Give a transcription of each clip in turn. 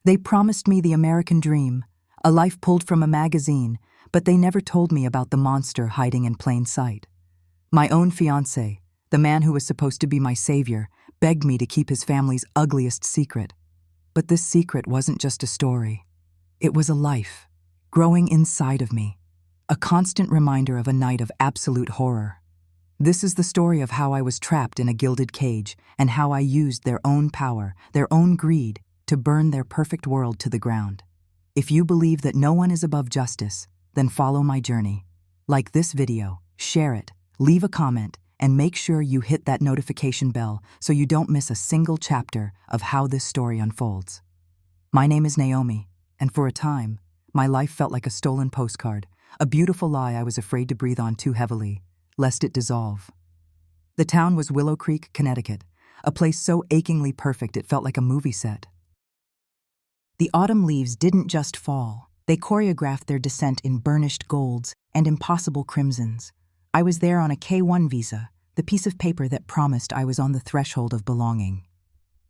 They promised me the American dream, a life pulled from a magazine, but they never told me about the monster hiding in plain sight. My own fiancé, the man who was supposed to be my savior, begged me to keep his family's ugliest secret. But this secret wasn't just a story. It was a life, growing inside of me, a constant reminder of a night of absolute horror. This is the story of how I was trapped in a gilded cage and how I used their own power, their own greed, to burn their perfect world to the ground. If you believe that no one is above justice, then follow my journey. Like this video, share it, leave a comment, and make sure you hit that notification bell so you don't miss a single chapter of how this story unfolds. My name is Naomi, and for a time, my life felt like a stolen postcard, a beautiful lie I was afraid to breathe on too heavily, lest it dissolve. The town was Willow Creek, Connecticut, a place so achingly perfect it felt like a movie set. The autumn leaves didn't just fall, they choreographed their descent in burnished golds and impossible crimsons. I was there on a K-1 visa, the piece of paper that promised I was on the threshold of belonging.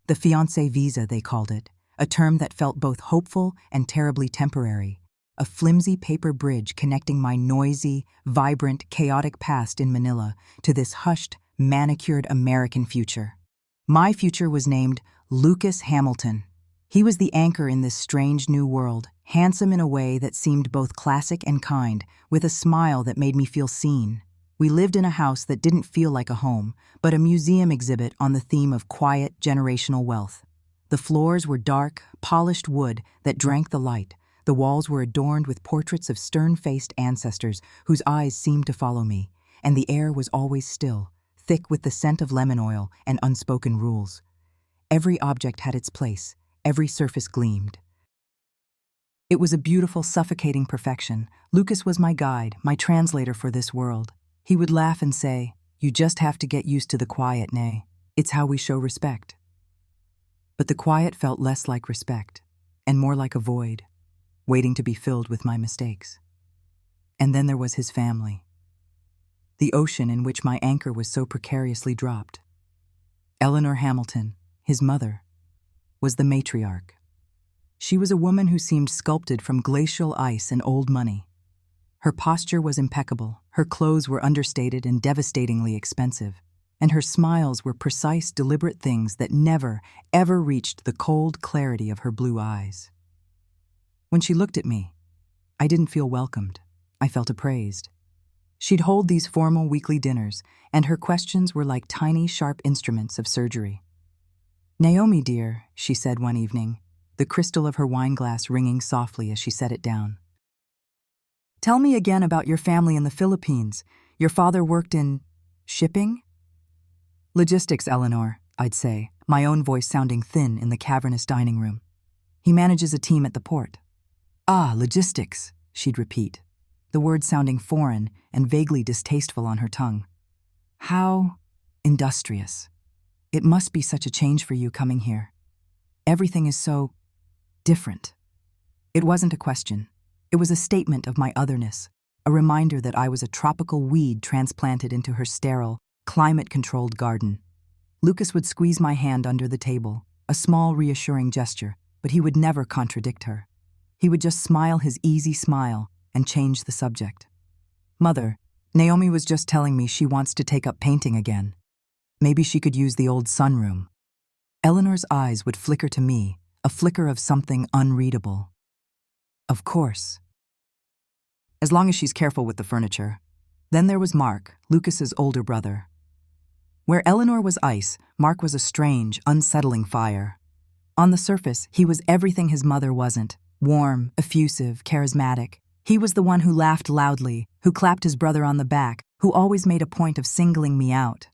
The fiancé visa, they called it, a term that felt both hopeful and terribly temporary, a flimsy paper bridge connecting my noisy, vibrant, chaotic past in Manila to this hushed, manicured American future. My future was named Lucas Hamilton. He was the anchor in this strange new world, handsome in a way that seemed both classic and kind, with a smile that made me feel seen. We lived in a house that didn't feel like a home, but a museum exhibit on the theme of quiet, generational wealth. The floors were dark, polished wood that drank the light. The walls were adorned with portraits of stern-faced ancestors whose eyes seemed to follow me, and the air was always still, thick with the scent of lemon oil and unspoken rules. Every object had its place, every surface gleamed. It was a beautiful, suffocating perfection. Lucas was my guide, my translator for this world. He would laugh and say, "You just have to get used to the quiet, Nay. It's how we show respect." But the quiet felt less like respect, and more like a void, waiting to be filled with my mistakes. And then there was his family. The ocean in which my anchor was so precariously dropped. Eleanor Hamilton, his mother, was the matriarch. She was a woman who seemed sculpted from glacial ice and old money. Her posture was impeccable, her clothes were understated and devastatingly expensive, and her smiles were precise, deliberate things that never, ever reached the cold clarity of her blue eyes. When she looked at me, I didn't feel welcomed. I felt appraised. She'd hold these formal weekly dinners, and her questions were like tiny, sharp instruments of surgery. "Naomi, dear," she said one evening, the crystal of her wineglass ringing softly as she set it down. "Tell me again about your family in the Philippines. Your father worked in shipping?" "Logistics, Eleanor," I'd say, my own voice sounding thin in the cavernous dining room. "He manages a team at the port." "Ah, logistics," she'd repeat, the word sounding foreign and vaguely distasteful on her tongue. "How industrious. It must be such a change for you coming here. Everything is so different." It wasn't a question. It was a statement of my otherness, a reminder that I was a tropical weed transplanted into her sterile, climate-controlled garden. Lucas would squeeze my hand under the table, a small, reassuring gesture, but he would never contradict her. He would just smile his easy smile and change the subject. "Mother, Naomi was just telling me she wants to take up painting again. Maybe she could use the old sunroom." Eleanor's eyes would flicker to me, a flicker of something unreadable. "Of course. As long as she's careful with the furniture." Then there was Mark, Lucas's older brother. Where Eleanor was ice, Mark was a strange, unsettling fire. On the surface, he was everything his mother wasn't: warm, effusive, charismatic. He was the one who laughed loudly, who clapped his brother on the back, who always made a point of singling me out.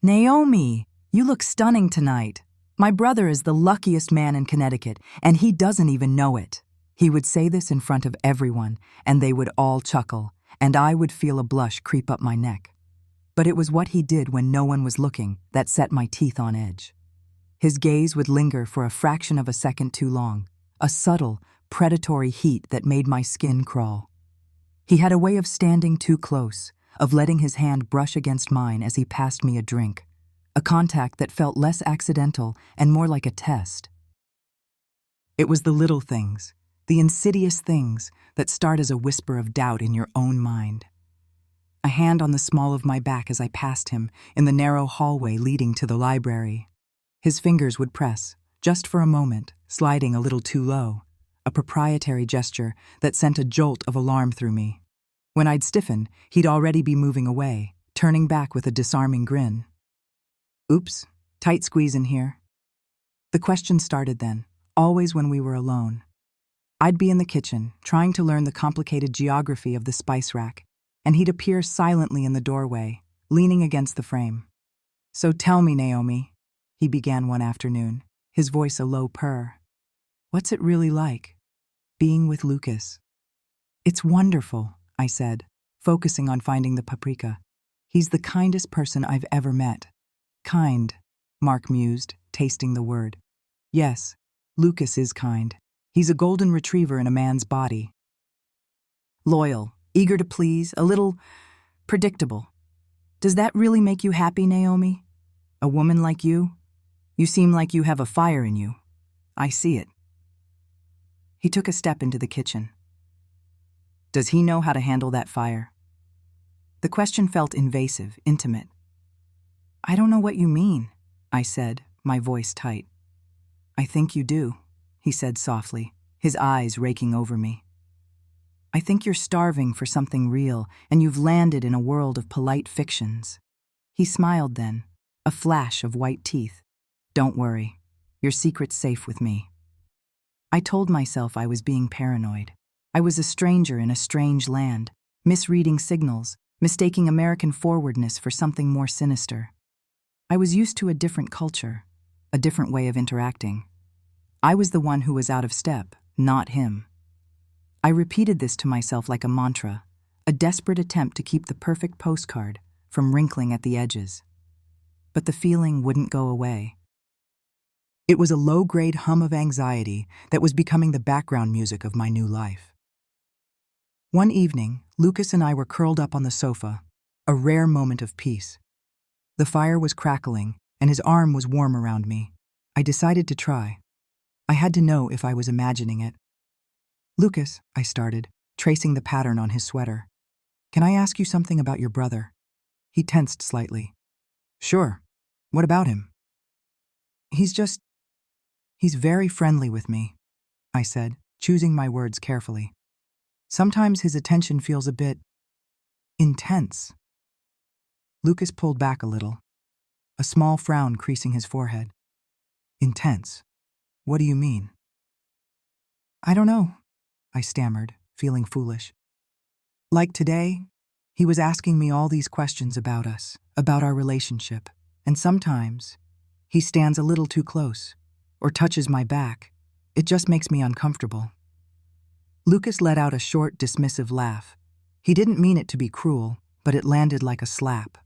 "Naomi, you look stunning tonight. My brother is the luckiest man in Connecticut, and he doesn't even know it." He would say this in front of everyone, and they would all chuckle, and I would feel a blush creep up my neck. But it was what he did when no one was looking that set my teeth on edge. His gaze would linger for a fraction of a second too long, a subtle, predatory heat that made my skin crawl. He had a way of standing too close, of letting his hand brush against mine as he passed me a drink, a contact that felt less accidental and more like a test. It was the little things, the insidious things that start as a whisper of doubt in your own mind. A hand on the small of my back as I passed him in the narrow hallway leading to the library. His fingers would press, just for a moment, sliding a little too low, a proprietary gesture that sent a jolt of alarm through me. When I'd stiffen, he'd already be moving away, turning back with a disarming grin. Oops, tight squeeze in here. The question started then, always when we were alone. I'd be in the kitchen, trying to learn the complicated geography of the spice rack, and he'd appear silently in the doorway, leaning against the frame. "So tell me, Naomi," he began one afternoon, his voice a low purr. "What's it really like, being with Lucas?" "It's wonderful," I said, focusing on finding the paprika. "He's the kindest person I've ever met." "Kind," Mark mused, tasting the word. "Yes, Lucas is kind. He's a golden retriever in a man's body. Loyal, eager to please, a little predictable. Does that really make you happy, Naomi? A woman like you? You seem like you have a fire in you. I see it." He took a step into the kitchen. "Does he know how to handle that fire?" The question felt invasive, intimate. "I don't know what you mean," I said, my voice tight. "I think you do," he said softly, his eyes raking over me. "I think you're starving for something real, and you've landed in a world of polite fictions." He smiled then, a flash of white teeth. "Don't worry, your secret's safe with me." I told myself I was being paranoid. I was a stranger in a strange land, misreading signals, mistaking American forwardness for something more sinister. I was used to a different culture, a different way of interacting. I was the one who was out of step, not him. I repeated this to myself like a mantra, a desperate attempt to keep the perfect postcard from wrinkling at the edges. But the feeling wouldn't go away. It was a low-grade hum of anxiety that was becoming the background music of my new life. One evening, Lucas and I were curled up on the sofa, a rare moment of peace. The fire was crackling, and his arm was warm around me. I decided to try. I had to know if I was imagining it. "Lucas," I started, tracing the pattern on his sweater. "Can I ask you something about your brother?" He tensed slightly. "Sure. What about him?" He's very friendly with me," I said, choosing my words carefully. "Sometimes his attention feels a bit intense." Lucas pulled back a little, a small frown creasing his forehead. "Intense? What do you mean?" "I don't know," I stammered, feeling foolish. "Like today, he was asking me all these questions about us, about our relationship, and sometimes he stands a little too close, or touches my back. It just makes me uncomfortable." Lucas let out a short, dismissive laugh. He didn't mean it to be cruel, but it landed like a slap.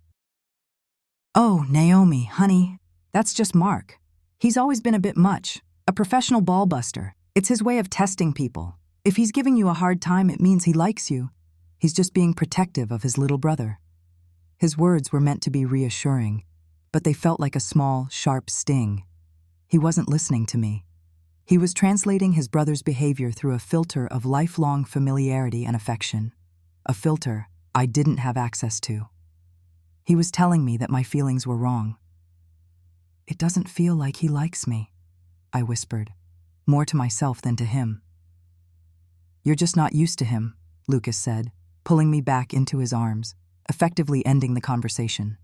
"Oh, Naomi, honey, that's just Mark. He's always been a bit much, a professional ball-buster. It's his way of testing people. If he's giving you a hard time, it means he likes you. He's just being protective of his little brother." His words were meant to be reassuring, but they felt like a small, sharp sting. He wasn't listening to me. He was translating his brother's behavior through a filter of lifelong familiarity and affection, a filter I didn't have access to. He was telling me that my feelings were wrong. "It doesn't feel like he likes me," I whispered, more to myself than to him. "You're just not used to him," Lucas said, pulling me back into his arms, effectively ending the conversation.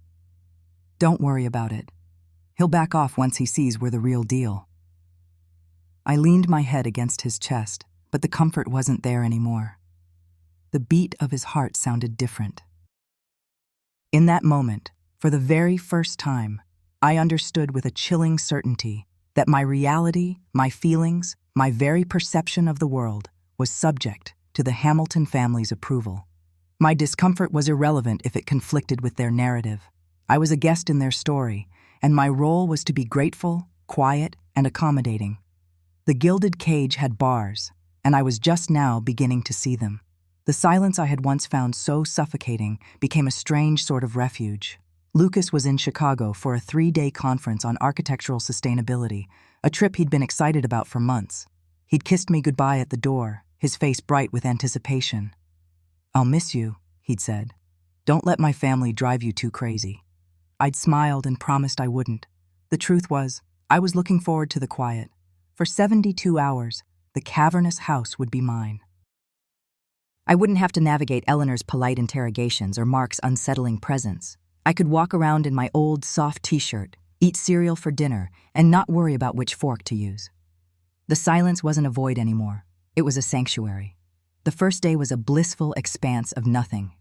"Don't worry about it. He'll back off once he sees we're the real deal." I leaned my head against his chest, but the comfort wasn't there anymore. The beat of his heart sounded different. In that moment, for the very first time, I understood with a chilling certainty that my reality, my feelings, my very perception of the world was subject to the Hamilton family's approval. My discomfort was irrelevant if it conflicted with their narrative. I was a guest in their story, and my role was to be grateful, quiet, and accommodating. The gilded cage had bars, and I was just now beginning to see them. The silence I had once found so suffocating became a strange sort of refuge. Lucas was in Chicago for a 3-day conference on architectural sustainability, a trip he'd been excited about for months. He'd kissed me goodbye at the door, his face bright with anticipation. "I'll miss you," he'd said. "Don't let my family drive you too crazy." I'd smiled and promised I wouldn't. The truth was, I was looking forward to the quiet. For 72 hours, the cavernous house would be mine. I wouldn't have to navigate Eleanor's polite interrogations or Mark's unsettling presence. I could walk around in my old, soft t-shirt, eat cereal for dinner, and not worry about which fork to use. The silence wasn't a void anymore. It was a sanctuary. The first day was a blissful expanse of nothing.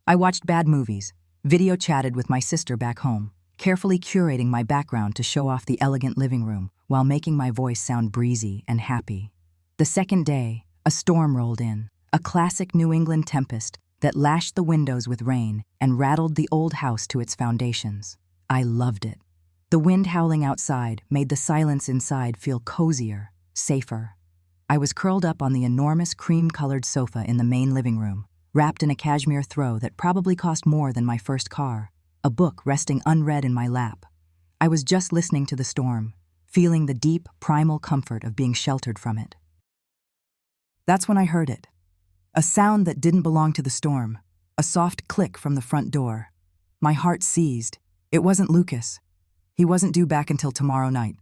I watched bad movies, video chatted with my sister back home, carefully curating my background to show off the elegant living room while making my voice sound breezy and happy. The second day, a storm rolled in, a classic New England tempest that lashed the windows with rain and rattled the old house to its foundations. I loved it. The wind howling outside made the silence inside feel cozier, safer. I was curled up on the enormous cream-colored sofa in the main living room, wrapped in a cashmere throw that probably cost more than my first car, a book resting unread in my lap. I was just listening to the storm, feeling the deep, primal comfort of being sheltered from it. That's when I heard it. A sound that didn't belong to the storm, a soft click from the front door. My heart seized. It wasn't Lucas. He wasn't due back until tomorrow night.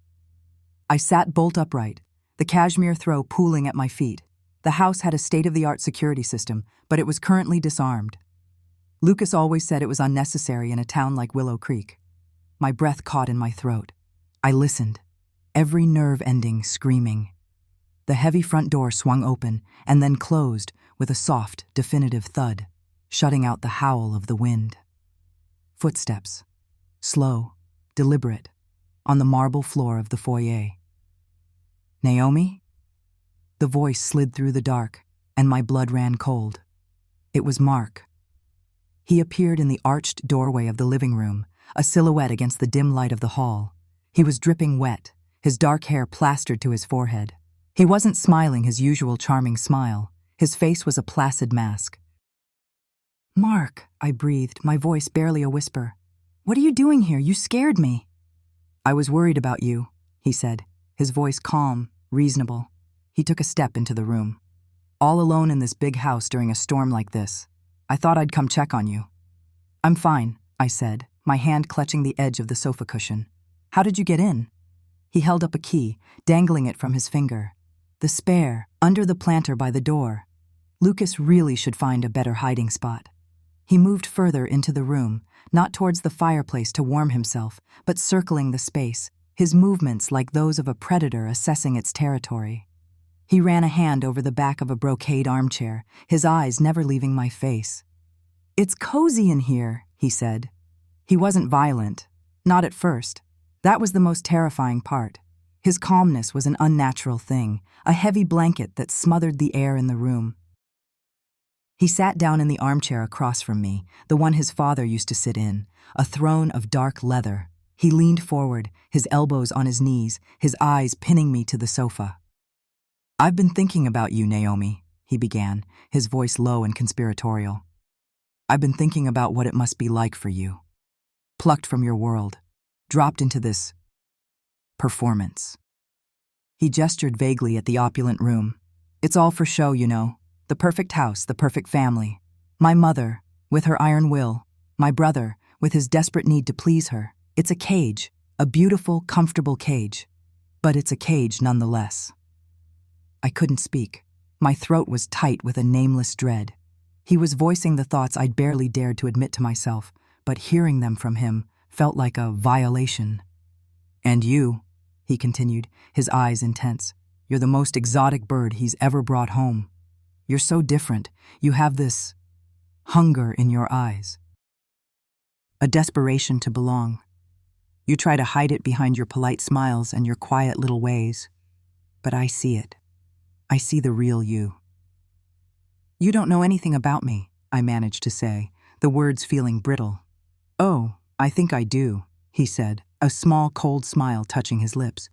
I sat bolt upright, the cashmere throw pooling at my feet. The house had a state-of-the-art security system, but it was currently disarmed. Lucas always said it was unnecessary in a town like Willow Creek. My breath caught in my throat. I listened, every nerve ending screaming. The heavy front door swung open and then closed with a soft, definitive thud, shutting out the howl of the wind. Footsteps, slow, deliberate, on the marble floor of the foyer. "Naomi?" The voice slid through the dark, and my blood ran cold. It was Mark. He appeared in the arched doorway of the living room, a silhouette against the dim light of the hall. He was dripping wet, his dark hair plastered to his forehead. He wasn't smiling his usual charming smile. His face was a placid mask. "Mark," I breathed, my voice barely a whisper. "What are you doing here? You scared me." "I was worried about you," he said, his voice calm, reasonable. He took a step into the room. "All alone in this big house during a storm like this. I thought I'd come check on you." "I'm fine," I said, my hand clutching the edge of the sofa cushion. "How did you get in?" He held up a key, dangling it from his finger. "The spare, under the planter by the door. Lucas really should find a better hiding spot." He moved further into the room, not towards the fireplace to warm himself, but circling the space, his movements like those of a predator assessing its territory. He ran a hand over the back of a brocade armchair, his eyes never leaving my face. "It's cozy in here," he said. He wasn't violent, not at first. That was the most terrifying part. His calmness was an unnatural thing, a heavy blanket that smothered the air in the room. He sat down in the armchair across from me, the one his father used to sit in, a throne of dark leather. He leaned forward, his elbows on his knees, his eyes pinning me to the sofa. "I've been thinking about you, Naomi," he began, his voice low and conspiratorial. "I've been thinking about what it must be like for you. Plucked from your world, dropped into this performance." He gestured vaguely at the opulent room. "It's all for show, you know. The perfect house, the perfect family. My mother, with her iron will. My brother, with his desperate need to please her. It's a cage, a beautiful, comfortable cage. But it's a cage nonetheless." I couldn't speak. My throat was tight with a nameless dread. He was voicing the thoughts I'd barely dared to admit to myself, but hearing them from him felt like a violation. "And you," he continued, his eyes intense, "you're the most exotic bird he's ever brought home. You're so different. You have this hunger in your eyes. A desperation to belong. You try to hide it behind your polite smiles and your quiet little ways. But I see it. I see the real you." "You don't know anything about me," I managed to say, the words feeling brittle. "Oh, I think I do," he said, a small, cold smile touching his lips.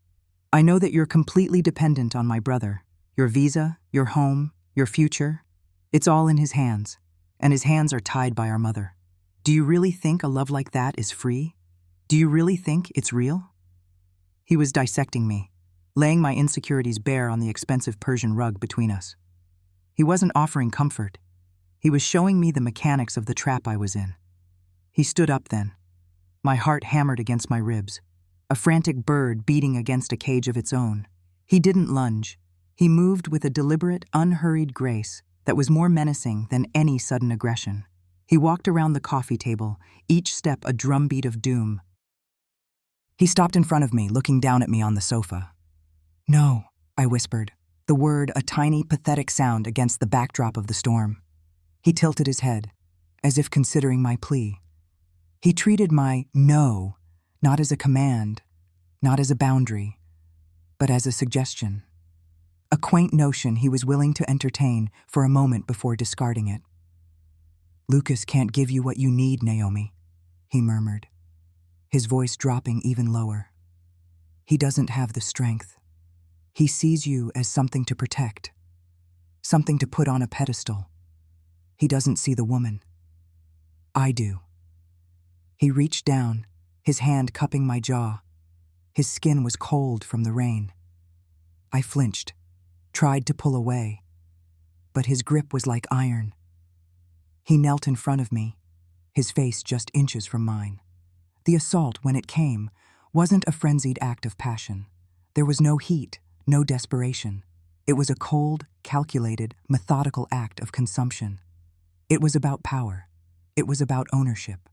"I know that you're completely dependent on my brother. Your visa, your home, your future. It's all in his hands, and his hands are tied by our mother. Do you really think a love like that is free? Do you really think it's real?" He was dissecting me. laying my insecurities bare on the expensive Persian rug between us. He wasn't offering comfort. He was showing me the mechanics of the trap I was in. He stood up then. My heart hammered against my ribs, a frantic bird beating against a cage of its own. He didn't lunge. He moved with a deliberate, unhurried grace that was more menacing than any sudden aggression. He walked around the coffee table, each step a drumbeat of doom. He stopped in front of me, looking down at me on the sofa. "No," I whispered, the word a tiny, pathetic sound against the backdrop of the storm. He tilted his head, as if considering my plea. He treated my no not as a command, not as a boundary, but as a suggestion. A quaint notion he was willing to entertain for a moment before discarding it. "Lucas can't give you what you need, Naomi," he murmured, his voice dropping even lower. "He doesn't have the strength. He sees you as something to protect, something to put on a pedestal. He doesn't see the woman. I do." He reached down, his hand cupping my jaw. His skin was cold from the rain. I flinched, tried to pull away, but his grip was like iron. He knelt in front of me, his face just inches from mine. The assault, when it came, wasn't a frenzied act of passion. There was no heat, no desperation. It was a cold, calculated, methodical act of consumption. It was about power. It was about ownership.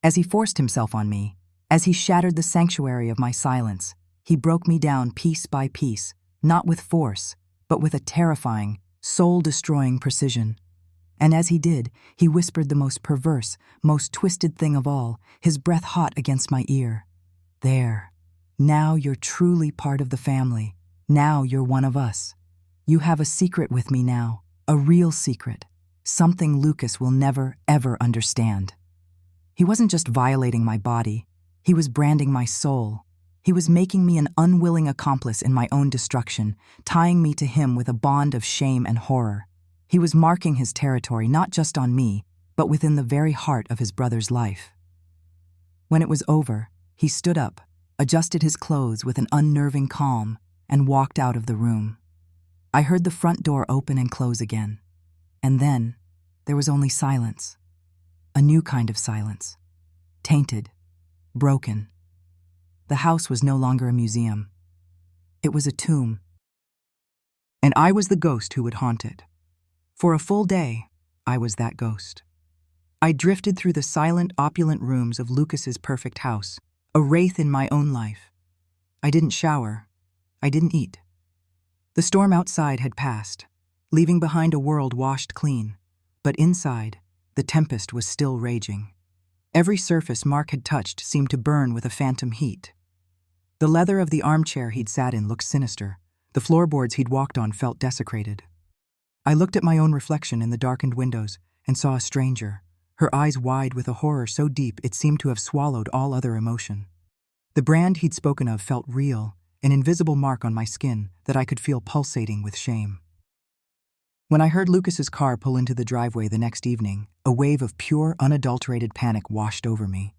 As he forced himself on me, as he shattered the sanctuary of my silence, he broke me down piece by piece, not with force, but with a terrifying, soul-destroying precision. And as he did, he whispered the most perverse, most twisted thing of all, his breath hot against my ear. "There. Now you're truly part of the family. Now you're one of us. You have a secret with me now, a real secret, something Lucas will never, ever understand." He wasn't just violating my body, he was branding my soul. He was making me an unwilling accomplice in my own destruction, tying me to him with a bond of shame and horror. He was marking his territory not just on me, but within the very heart of his brother's life. When it was over, he stood up, adjusted his clothes with an unnerving calm, and walked out of the room. I heard the front door open and close again. And then, there was only silence. A new kind of silence. Tainted. Broken. The house was no longer a museum. It was a tomb. And I was the ghost who would haunt it. For a full day, I was that ghost. I drifted through the silent, opulent rooms of Lucas's perfect house, a wraith in my own life. I didn't shower. I didn't eat. The storm outside had passed, leaving behind a world washed clean. But inside, the tempest was still raging. Every surface Mark had touched seemed to burn with a phantom heat. The leather of the armchair he'd sat in looked sinister. The floorboards he'd walked on felt desecrated. I looked at my own reflection in the darkened windows and saw a stranger, her eyes wide with a horror so deep it seemed to have swallowed all other emotion. The brand he'd spoken of felt real, an invisible mark on my skin that I could feel pulsating with shame. When I heard Lucas's car pull into the driveway the next evening, a wave of pure, unadulterated panic washed over me.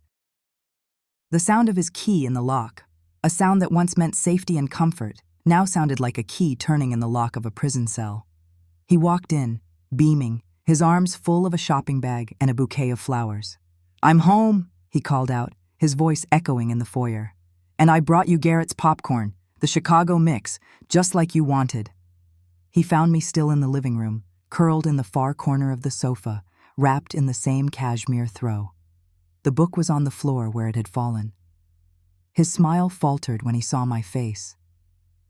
The sound of his key in the lock, a sound that once meant safety and comfort, now sounded like a key turning in the lock of a prison cell. He walked in, beaming, his arms full of a shopping bag and a bouquet of flowers. "I'm home," he called out, his voice echoing in the foyer. "And I brought you Garrett's popcorn, the Chicago mix, just like you wanted." He found me still in the living room, curled in the far corner of the sofa, wrapped in the same cashmere throw. The book was on the floor where it had fallen. His smile faltered when he saw my face.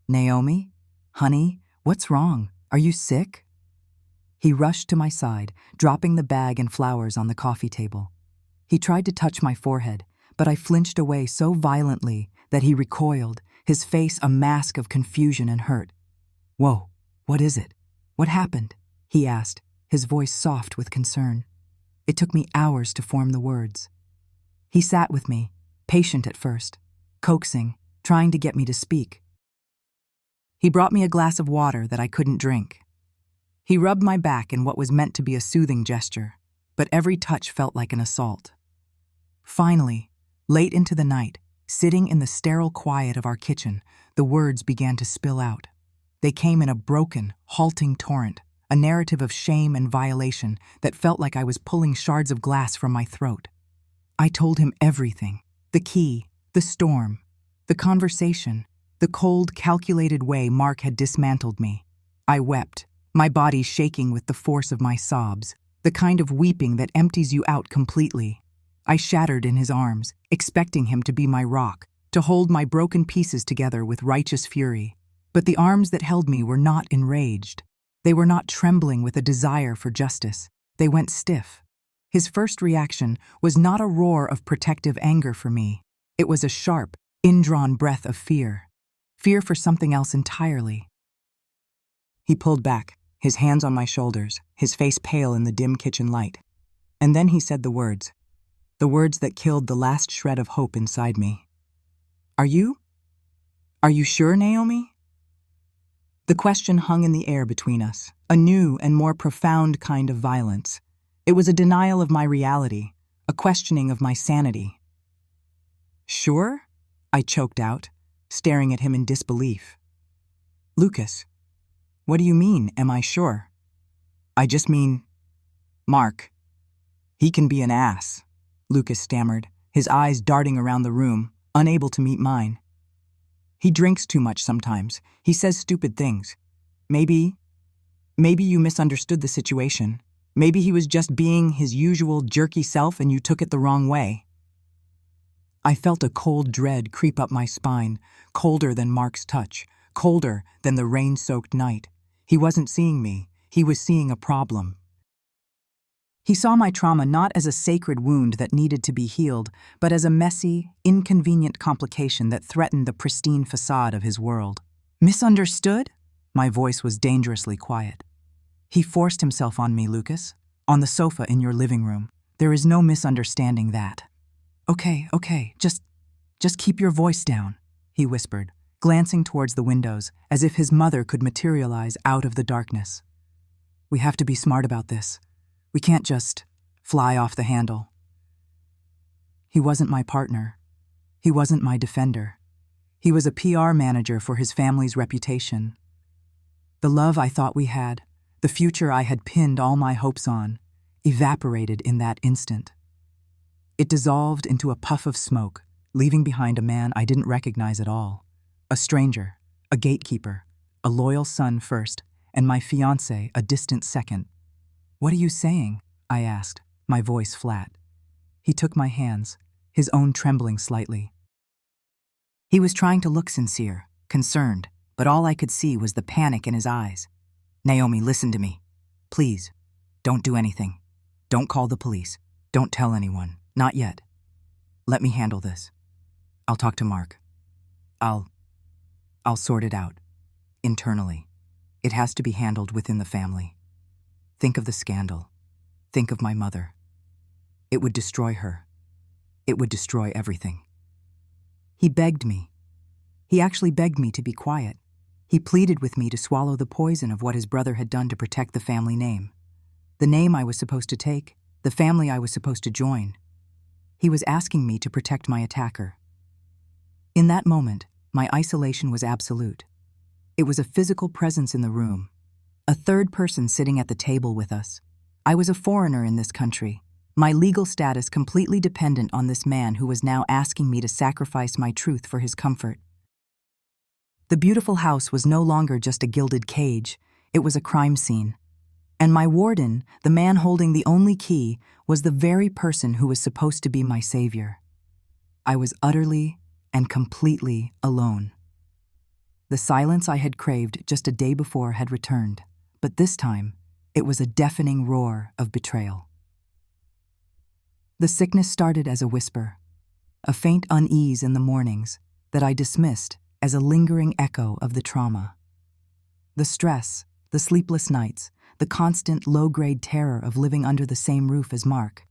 "Naomi? Honey, what's wrong? Are you sick?" He rushed to my side, dropping the bag and flowers on the coffee table. He tried to touch my forehead, but I flinched away so violently that he recoiled, his face a mask of confusion and hurt. "Whoa. What is it? What happened?" he asked, his voice soft with concern. It took me hours to form the words. He sat with me, patient at first, coaxing, trying to get me to speak. He brought me a glass of water that I couldn't drink. He rubbed my back in what was meant to be a soothing gesture, but every touch felt like an assault. Finally, late into the night, Sitting in the sterile quiet of our kitchen, the words began to spill out. They came in a broken, halting torrent, a narrative of shame and violation that felt like I was pulling shards of glass from my throat. I told him everything: the key, the storm, the conversation, the cold, calculated way Mark had dismantled me. I wept, my body shaking with the force of my sobs, the kind of weeping that empties you out completely. I shattered in his arms, expecting him to be my rock, to hold my broken pieces together with righteous fury. But the arms that held me were not enraged. They were not trembling with a desire for justice. They went stiff. His first reaction was not a roar of protective anger for me. It was a sharp, indrawn breath of fear. Fear for something else entirely. He pulled back, his hands on my shoulders, his face pale in the dim kitchen light. And then he said the words that killed the last shred of hope inside me. Are you sure, Naomi?" The question hung in the air between us, a new and more profound kind of violence. It was a denial of my reality, a questioning of my sanity. "Sure?" I choked out, staring at him in disbelief. "Lucas, what do you mean, am I sure?" "I just mean, Mark, he can be an ass," Lucas stammered, his eyes darting around the room, unable to meet mine. "He drinks too much sometimes. He says stupid things. Maybe you misunderstood the situation. Maybe he was just being his usual jerky self and you took it the wrong way." I felt a cold dread creep up my spine, colder than Mark's touch, colder than the rain-soaked night. He wasn't seeing me. He was seeing a problem. He saw my trauma not as a sacred wound that needed to be healed, but as a messy, inconvenient complication that threatened the pristine facade of his world. "Misunderstood?" My voice was dangerously quiet. "He forced himself on me, Lucas. On the sofa in your living room. There is no misunderstanding that." Okay, just keep your voice down," he whispered, glancing towards the windows as if his mother could materialize out of the darkness. "We have to be smart about this. We can't just fly off the handle." He wasn't my partner. He wasn't my defender. He was a PR manager for his family's reputation. The love I thought we had, the future I had pinned all my hopes on, evaporated in that instant. It dissolved into a puff of smoke, leaving behind a man I didn't recognize at all. A stranger, a gatekeeper, a loyal son first, and my fiancé a distant second. "What are you saying?" I asked, my voice flat. He took my hands, his own trembling slightly. He was trying to look sincere, concerned, but all I could see was the panic in his eyes. "Naomi, listen to me. Please, don't do anything. Don't call the police. Don't tell anyone. Not yet. Let me handle this. I'll talk to Mark. I'll sort it out. Internally. It has to be handled within the family. Think of the scandal. Think of my mother. It would destroy her. It would destroy everything." He begged me. He actually begged me to be quiet. He pleaded with me to swallow the poison of what his brother had done to protect the family name. The name I was supposed to take, the family I was supposed to join. He was asking me to protect my attacker. In that moment, my isolation was absolute. It was a physical presence in the room, a third person sitting at the table with us. I was a foreigner in this country, my legal status completely dependent on this man who was now asking me to sacrifice my truth for his comfort. The beautiful house was no longer just a gilded cage, it was a crime scene. And my warden, the man holding the only key, was the very person who was supposed to be my savior. I was utterly and completely alone. The silence I had craved just a day before had returned, but this time, it was a deafening roar of betrayal. The sickness started as a whisper, a faint unease in the mornings that I dismissed as a lingering echo of the trauma. The stress, the sleepless nights, the constant low-grade terror of living under the same roof as Mark.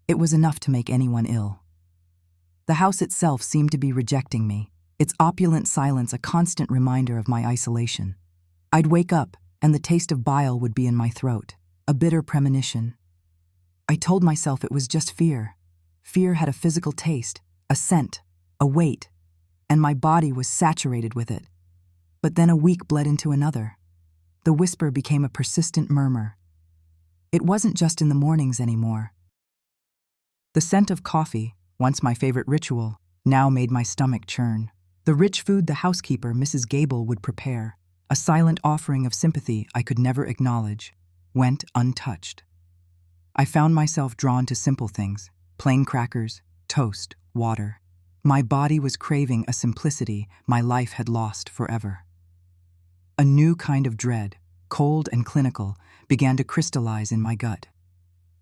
It was enough to make anyone ill. The house itself seemed to be rejecting me, its opulent silence a constant reminder of my isolation. I'd wake up, and the taste of bile would be in my throat, a bitter premonition. I told myself it was just fear. Fear had a physical taste, a scent, a weight, and my body was saturated with it. But then a week bled into another. The whisper became a persistent murmur. It wasn't just in the mornings anymore. The scent of coffee, once my favorite ritual, now made my stomach churn. The rich food the housekeeper, Mrs. Gable, would prepare, a silent offering of sympathy I could never acknowledge, went untouched. I found myself drawn to simple things, plain crackers, toast, water. My body was craving a simplicity my life had lost forever. A new kind of dread, cold and clinical, began to crystallize in my gut.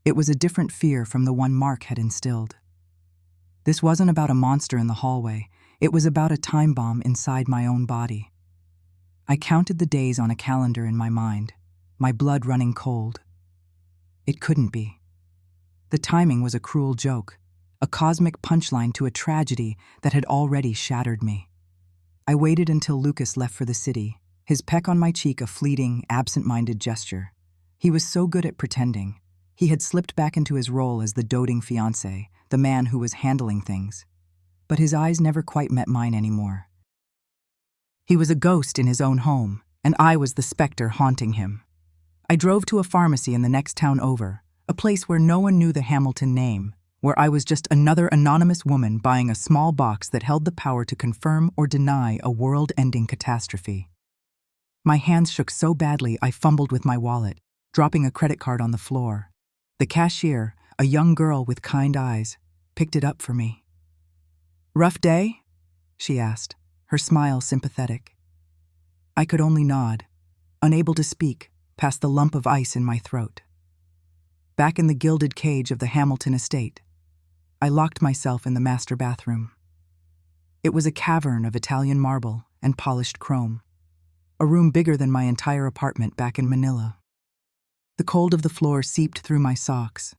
It was a different fear from the one Mark had instilled. This wasn't about a monster in the hallway. It was about a time bomb inside my own body. I counted the days on a calendar in my mind, my blood running cold. It couldn't be. The timing was a cruel joke, a cosmic punchline to a tragedy that had already shattered me. I waited until Lucas left for the city, his peck on my cheek a fleeting, absent-minded gesture. He was so good at pretending. He had slipped back into his role as the doting fiancé, the man who was handling things. But his eyes never quite met mine anymore. He was a ghost in his own home, and I was the specter haunting him. I drove to a pharmacy in the next town over, a place where no one knew the Hamilton name, where I was just another anonymous woman buying a small box that held the power to confirm or deny a world-ending catastrophe. My hands shook so badly I fumbled with my wallet, dropping a credit card on the floor. The cashier, a young girl with kind eyes, picked it up for me. "Rough day?" she asked, her smile sympathetic. I could only nod, unable to speak, past the lump of ice in my throat. Back in the gilded cage of the Hamilton estate, I locked myself in the master bathroom. It was a cavern of Italian marble and polished chrome, a room bigger than my entire apartment back in Manila. The cold of the floor seeped through my socks.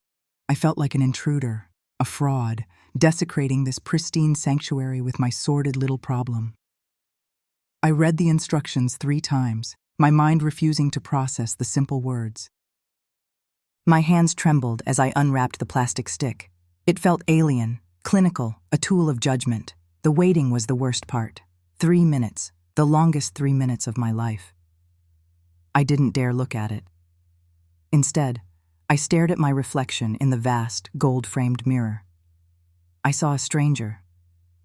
I felt like an intruder, a fraud, desecrating this pristine sanctuary with my sordid little problem. I read the instructions 3 times, my mind refusing to process the simple words. My hands trembled as I unwrapped the plastic stick. It felt alien, clinical, a tool of judgment. The waiting was the worst part. 3 minutes, the longest 3 minutes of my life. I didn't dare look at it. Instead, I stared at my reflection in the vast, gold-framed mirror. I saw a stranger,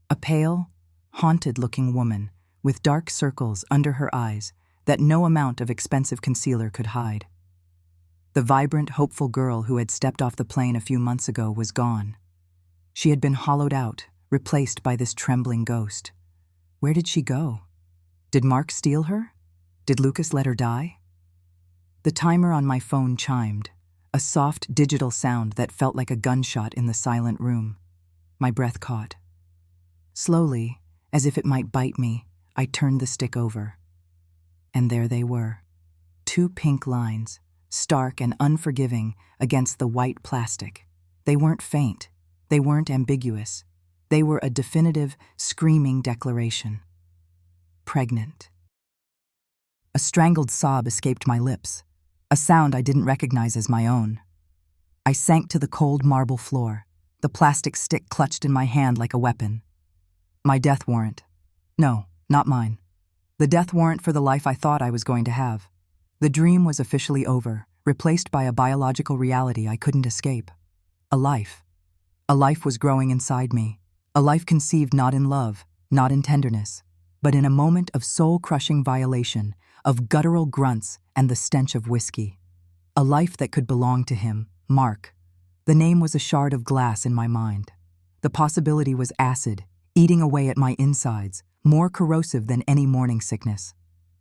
a pale, haunted-looking woman with dark circles under her eyes that no amount of expensive concealer could hide. The vibrant, hopeful girl who had stepped off the plane a few months ago was gone. She had been hollowed out, replaced by this trembling ghost. Where did she go? Did Mark steal her? Did Lucas let her die? The timer on my phone chimed, a soft digital sound that felt like a gunshot in the silent room. My breath caught. Slowly, as if it might bite me, I turned the stick over. And there they were. 2 pink lines, stark and unforgiving against the white plastic. They weren't faint. They weren't ambiguous. They were a definitive, screaming declaration. Pregnant. A strangled sob escaped my lips, a sound I didn't recognize as my own. I sank to the cold marble floor, the plastic stick clutched in my hand like a weapon. My death warrant. No, not mine. The death warrant for the life I thought I was going to have. The dream was officially over, replaced by a biological reality I couldn't escape. A life. A life was growing inside me. A life conceived not in love, not in tenderness, but in a moment of soul-crushing violation, of guttural grunts and the stench of whiskey. A life that could belong to him, Mark. The name was a shard of glass in my mind. The possibility was acid, eating away at my insides, more corrosive than any morning sickness.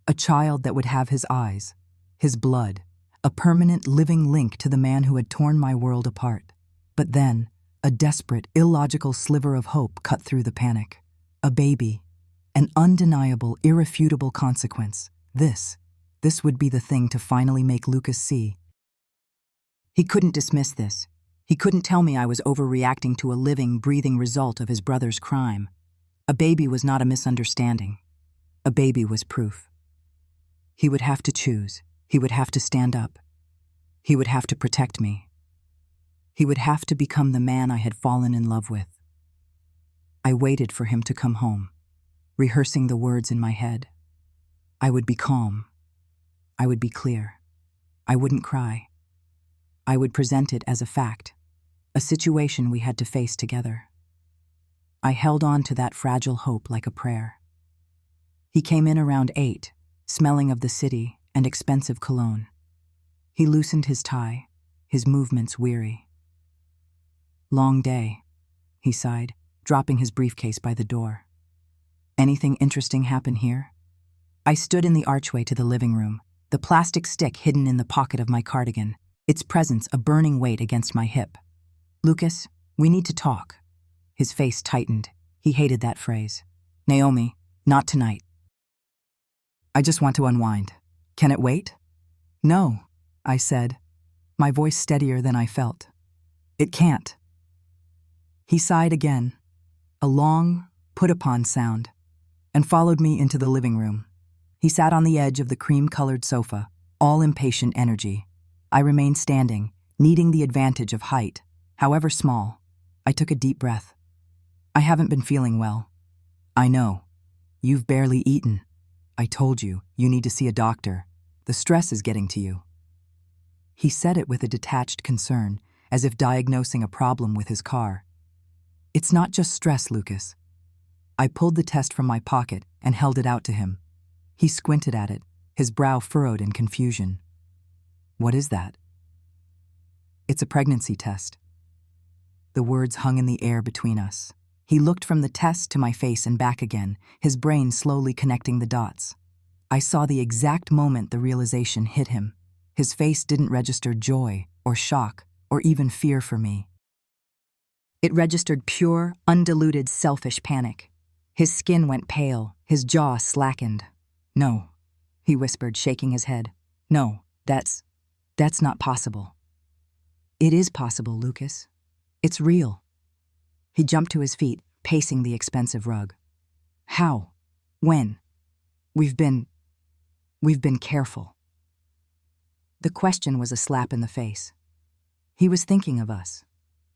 A child that would have his eyes, his blood, a permanent living link to the man who had torn my world apart. But then, a desperate, illogical sliver of hope cut through the panic. A baby. An undeniable, irrefutable consequence. This would be the thing to finally make Lucas see. He couldn't dismiss this. He couldn't tell me I was overreacting to a living, breathing result of his brother's crime. A baby was not a misunderstanding. A baby was proof. He would have to choose. He would have to stand up. He would have to protect me. He would have to become the man I had fallen in love with. I waited for him to come home, rehearsing the words in my head. I would be calm. I would be clear. I wouldn't cry. I would present it as a fact, a situation we had to face together. I held on to that fragile hope like a prayer. He came in around 8, smelling of the city and expensive cologne. He loosened his tie, his movements weary. "Long day," he sighed, dropping his briefcase by the door. "Anything interesting happen here?" I stood in the archway to the living room, the plastic stick hidden in the pocket of my cardigan, its presence a burning weight against my hip. "Lucas, we need to talk." His face tightened. He hated that phrase. "Naomi, not tonight. I just want to unwind. Can it wait?" "No," I said, my voice steadier than I felt. "It can't." He sighed again, a long, put-upon sound, and followed me into the living room. He sat on the edge of the cream-colored sofa, all impatient energy. I remained standing, needing the advantage of height, however small. I took a deep breath. "I haven't been feeling well." "I know. You've barely eaten. I told you, you need to see a doctor. The stress is getting to you." He said it with a detached concern, as if diagnosing a problem with his car. "It's not just stress, Lucas." I pulled the test from my pocket and held it out to him. He squinted at it, his brow furrowed in confusion. "What is that?" "It's a pregnancy test." The words hung in the air between us. He looked from the test to my face and back again, his brain slowly connecting the dots. I saw the exact moment the realization hit him. His face didn't register joy or shock or even fear for me. It registered pure, undiluted, selfish panic. His skin went pale, his jaw slackened. "No," he whispered, shaking his head. "No, that's not possible." "It is possible, Lucas. It's real." He jumped to his feet, pacing the expensive rug. "How? When? We've been careful." The question was a slap in the face. He was thinking of us.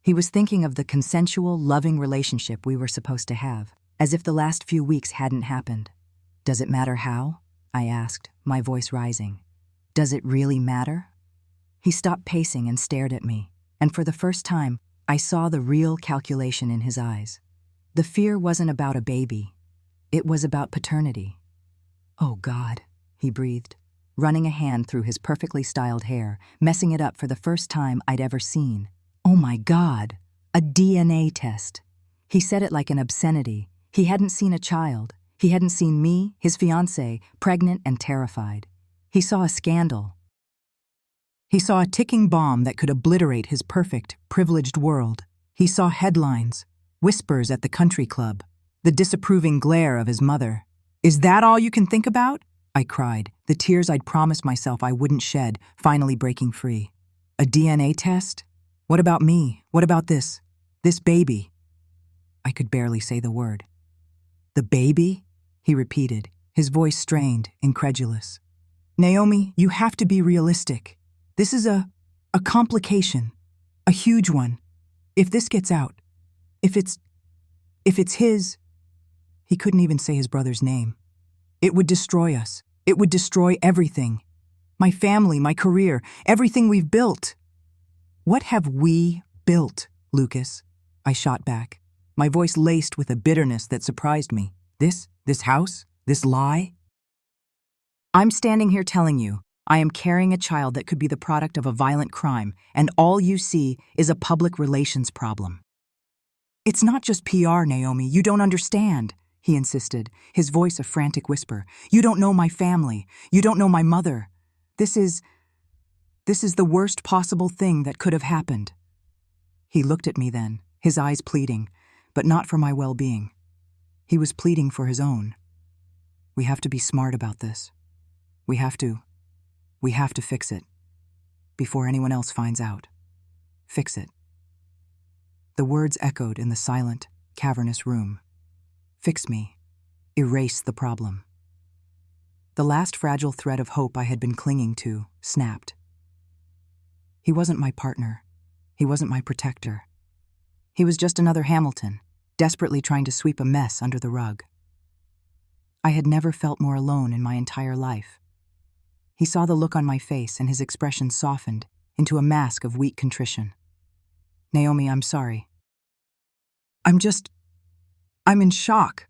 He was thinking of the consensual, loving relationship we were supposed to have, as if the last few weeks hadn't happened. "Does it matter how?" I asked, my voice rising. "Does it really matter?" He stopped pacing and stared at me, and for the first time, I saw the real calculation in his eyes. The fear wasn't about a baby. It was about paternity. "Oh, God," he breathed, running a hand through his perfectly styled hair, messing it up for the first time I'd ever seen. "Oh my God, a DNA test." He said it like an obscenity. He hadn't seen a child. He hadn't seen me, his fiancée, pregnant and terrified. He saw a scandal. He saw a ticking bomb that could obliterate his perfect, privileged world. He saw headlines, whispers at the country club, the disapproving glare of his mother. "Is that all you can think about?" I cried, the tears I'd promised myself I wouldn't shed, finally breaking free. "A DNA test? What about me? What about this baby?" I could barely say the word. "The baby?" he repeated, his voice strained, incredulous. "Naomi, you have to be realistic. This is a complication, a huge one. If this gets out, if it's his..." He couldn't even say his brother's name. "It would destroy us. It would destroy everything. My family, my career, everything we've built." "What have we built, Lucas?" I shot back, my voice laced with a bitterness that surprised me. This house? This lie? "I'm standing here telling you, I am carrying a child that could be the product of a violent crime, and all you see is a public relations problem." "It's not just PR, Naomi. You don't understand," he insisted, his voice a frantic whisper. "You don't know my family. You don't know my mother. This is the worst possible thing that could have happened." He looked at me then, his eyes pleading, but not for my well-being. He was pleading for his own. "We have to be smart about this. We have to fix it. Before anyone else finds out. Fix it." The words echoed in the silent, cavernous room. Fix me. Erase the problem. The last fragile thread of hope I had been clinging to snapped. He wasn't my partner. He wasn't my protector. He was just another Hamilton, desperately trying to sweep a mess under the rug. I had never felt more alone in my entire life. He saw the look on my face and his expression softened into a mask of weak contrition. Naomi, I'm sorry. I'm in shock.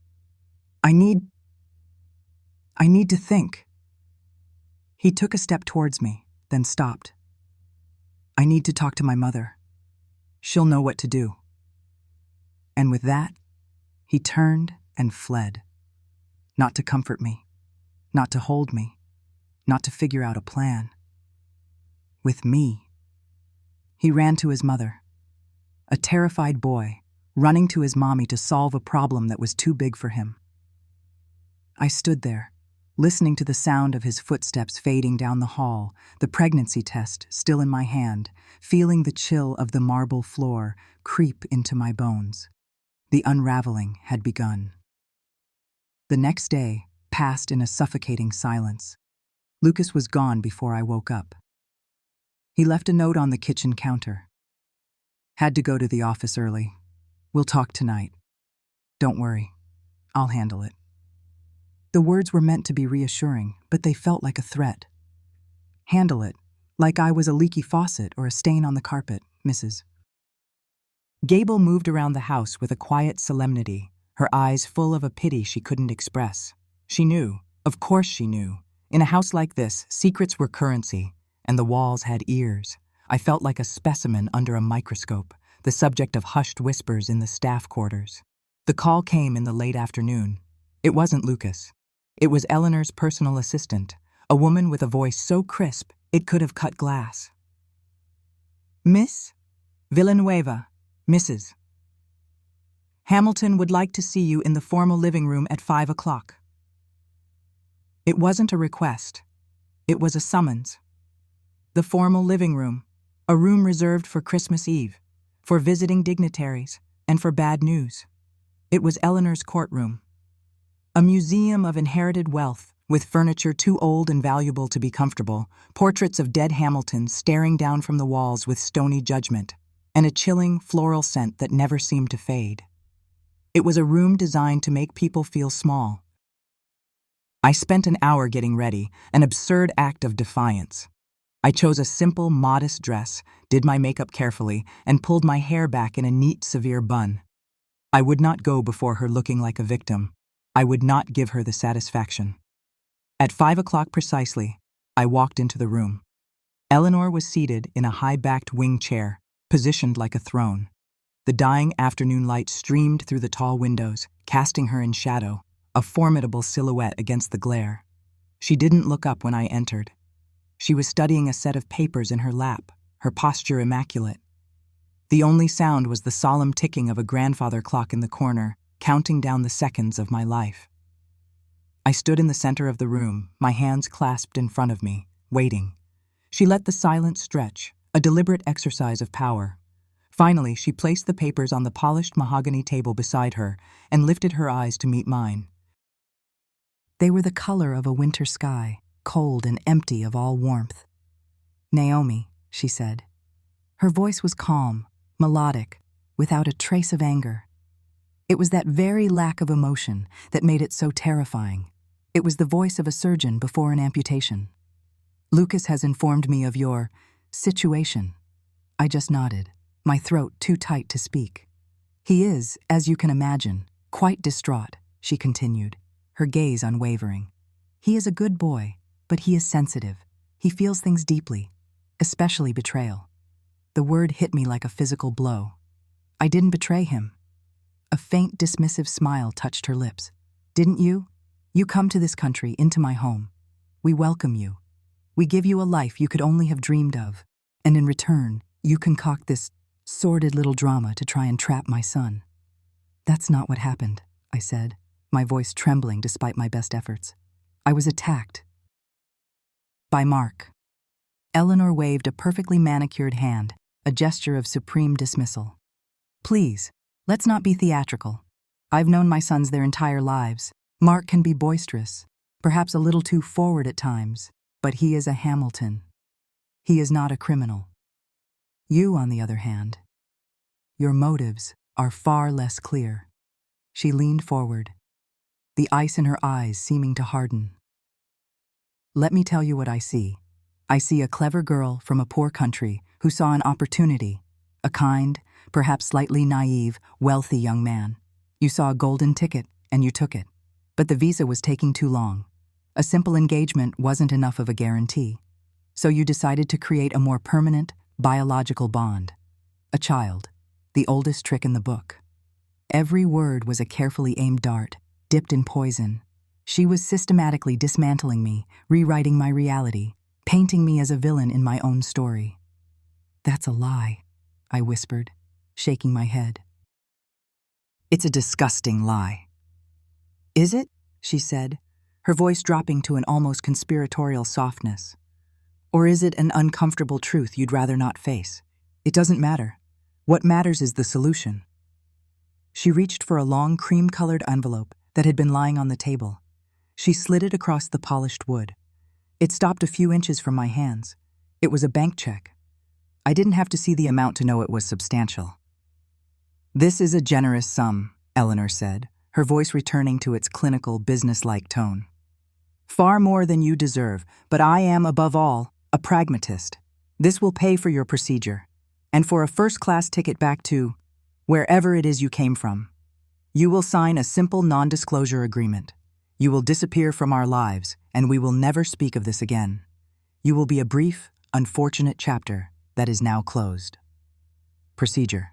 I need to think. He took a step towards me, then stopped. I need to talk to my mother. She'll know what to do. And with that, he turned and fled. Not to comfort me, not to hold me, not to figure out a plan. With me. He ran to his mother. A terrified boy, running to his mommy to solve a problem that was too big for him. I stood there, listening to the sound of his footsteps fading down the hall, the pregnancy test still in my hand, feeling the chill of the marble floor creep into my bones. The unraveling had begun. The next day passed in a suffocating silence. Lucas was gone before I woke up. He left a note on the kitchen counter. Had to go to the office early. We'll talk tonight. Don't worry. I'll handle it. The words were meant to be reassuring, but they felt like a threat. Handle it, like I was a leaky faucet or a stain on the carpet, Mrs. Gable moved around the house with a quiet solemnity, her eyes full of a pity she couldn't express. She knew, of course she knew. In a house like this, secrets were currency, and the walls had ears. I felt like a specimen under a microscope, the subject of hushed whispers in the staff quarters. The call came in the late afternoon. It wasn't Lucas. It was Eleanor's personal assistant, a woman with a voice so crisp it could have cut glass. Miss Villanueva, Mrs. Hamilton would like to see you in the formal living room at 5 o'clock. It wasn't a request. It was a summons. The formal living room, a room reserved for Christmas Eve, for visiting dignitaries, and for bad news. It was Eleanor's courtroom. A museum of inherited wealth, with furniture too old and valuable to be comfortable, portraits of dead Hamiltons staring down from the walls with stony judgment, and a chilling floral scent that never seemed to fade. It was a room designed to make people feel small. I spent an hour getting ready, an absurd act of defiance. I chose a simple, modest dress, did my makeup carefully, and pulled my hair back in a neat, severe bun. I would not go before her looking like a victim. I would not give her the satisfaction. At 5 o'clock precisely, I walked into the room. Eleanor was seated in a high-backed wing chair, positioned like a throne. The dying afternoon light streamed through the tall windows, casting her in shadow, a formidable silhouette against the glare. She didn't look up when I entered. She was studying a set of papers in her lap, her posture immaculate. The only sound was the solemn ticking of a grandfather clock in the corner, counting down the seconds of my life. I stood in the center of the room, my hands clasped in front of me, waiting. She let the silence stretch, a deliberate exercise of power. Finally, she placed the papers on the polished mahogany table beside her and lifted her eyes to meet mine. They were the color of a winter sky, cold and empty of all warmth. Naomi, she said. Her voice was calm, melodic, without a trace of anger. It was that very lack of emotion that made it so terrifying. It was the voice of a surgeon before an amputation. Lucas has informed me of your situation. I just nodded, my throat too tight to speak. He is, as you can imagine, quite distraught, she continued, her gaze unwavering. He is a good boy, but he is sensitive. He feels things deeply, especially betrayal. The word hit me like a physical blow. I didn't betray him. A faint, dismissive smile touched her lips. Didn't you? You come to this country, into my home. We welcome you. We give you a life you could only have dreamed of. And in return, you concoct this sordid little drama to try and trap my son. That's not what happened, I said, my voice trembling despite my best efforts. I was attacked. By Mark. Eleanor waved a perfectly manicured hand, a gesture of supreme dismissal. Please, let's not be theatrical. I've known my sons their entire lives. Mark can be boisterous, perhaps a little too forward at times, but he is a Hamilton. He is not a criminal. You, on the other hand, your motives are far less clear. She leaned forward, the ice in her eyes seeming to harden. Let me tell you what I see. I see a clever girl from a poor country who saw an opportunity, a kind, perhaps slightly naive, wealthy young man. You saw a golden ticket and you took it. But the visa was taking too long. A simple engagement wasn't enough of a guarantee. So you decided to create a more permanent, biological bond. A child, the oldest trick in the book. Every word was a carefully aimed dart, dipped in poison. She was systematically dismantling me, rewriting my reality, painting me as a villain in my own story. That's a lie, I whispered, shaking my head. It's a disgusting lie. Is it? She said, her voice dropping to an almost conspiratorial softness. Or is it an uncomfortable truth you'd rather not face? It doesn't matter. What matters is the solution. She reached for a long cream-colored envelope that had been lying on the table. She slid it across the polished wood. It stopped a few inches from my hands. It was a bank check. I didn't have to see the amount to know it was substantial. This is a generous sum, Eleanor said, her voice returning to its clinical, business-like tone. Far more than you deserve, but I am, above all, a pragmatist. This will pay for your procedure, and for a first-class ticket back to wherever it is you came from. You will sign a simple non-disclosure agreement. You will disappear from our lives, and we will never speak of this again. You will be a brief, unfortunate chapter that is now closed. Procedure.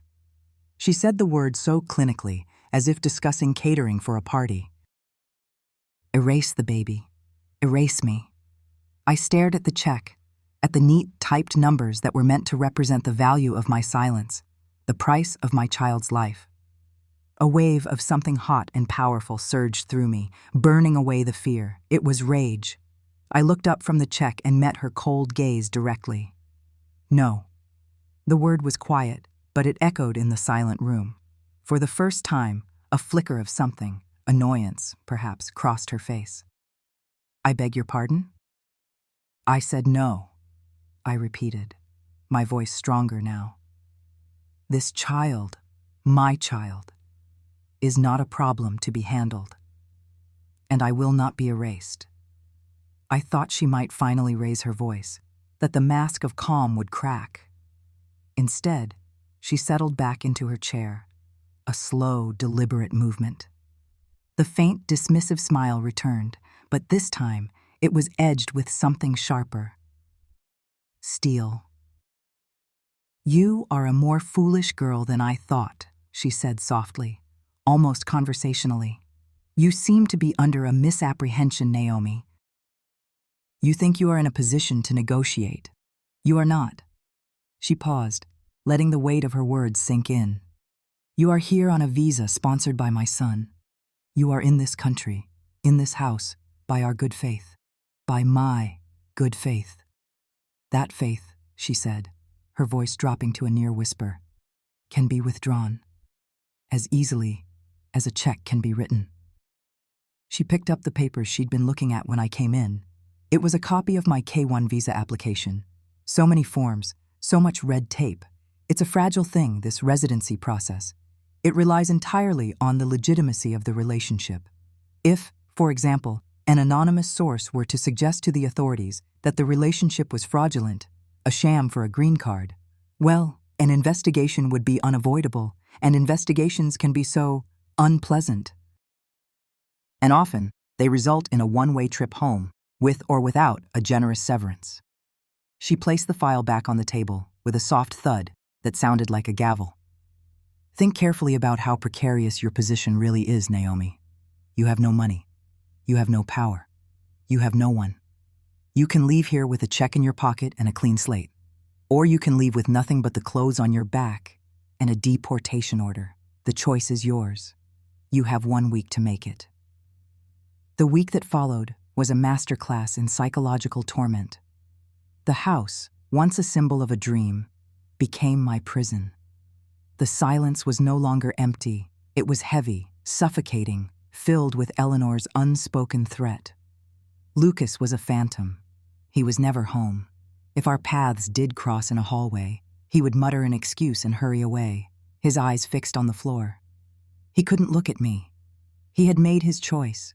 She said the word so clinically, as if discussing catering for a party. Erase the baby. Erase me. I stared at the check, at the neat typed numbers that were meant to represent the value of my silence, the price of my child's life. A wave of something hot and powerful surged through me, burning away the fear. It was rage. I looked up from the check and met her cold gaze directly. No. The word was quiet, but it echoed in the silent room. For the first time, a flicker of something, annoyance, perhaps, crossed her face. I beg your pardon? I said no, I repeated, my voice stronger now. This child, my child, is not a problem to be handled, and I will not be erased. I thought she might finally raise her voice, that the mask of calm would crack. Instead, she settled back into her chair, a slow, deliberate movement. The faint, dismissive smile returned, but this time it was edged with something sharper. Steel. You are a more foolish girl than I thought, she said softly, almost conversationally. You seem to be under a misapprehension, Naomi. You think you are in a position to negotiate. You are not. She paused, letting the weight of her words sink in. You are here on a visa sponsored by my son. You are in this country, in this house, by our good faith. By my good faith. That faith, she said, her voice dropping to a near whisper, can be withdrawn as easily as a check can be written. She picked up the papers she'd been looking at when I came in. It was a copy of my K-1 visa application. So many forms, so much red tape. It's a fragile thing, this residency process. It relies entirely on the legitimacy of the relationship. If, for example, an anonymous source were to suggest to the authorities that the relationship was fraudulent, a sham for a green card, well, an investigation would be unavoidable, and investigations can be so unpleasant. And often, they result in a one-way trip home, with or without a generous severance. She placed the file back on the table with a soft thud that sounded like a gavel. Think carefully about how precarious your position really is, Naomi. You have no money. You have no power. You have no one. You can leave here with a check in your pocket and a clean slate. Or you can leave with nothing but the clothes on your back and a deportation order. The choice is yours. You have 1 week to make it. The week that followed was a masterclass in psychological torment. The house, once a symbol of a dream, became my prison. The silence was no longer empty. It was heavy, suffocating, filled with Eleanor's unspoken threat. Lucas was a phantom. He was never home. If our paths did cross in a hallway, he would mutter an excuse and hurry away, his eyes fixed on the floor. He couldn't look at me. He had made his choice.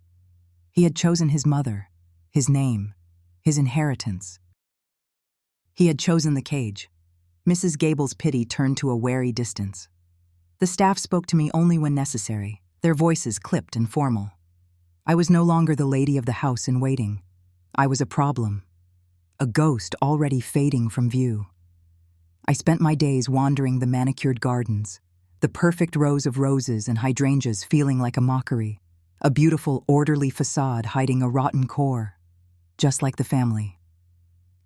He had chosen his mother, his name, his inheritance. He had chosen the cage. Mrs. Gable's pity turned to a wary distance. The staff spoke to me only when necessary, their voices clipped and formal. I was no longer the lady of the house in waiting. I was a problem, a ghost already fading from view. I spent my days wandering the manicured gardens, the perfect rows of roses and hydrangeas feeling like a mockery, a beautiful, orderly facade hiding a rotten core, just like the family.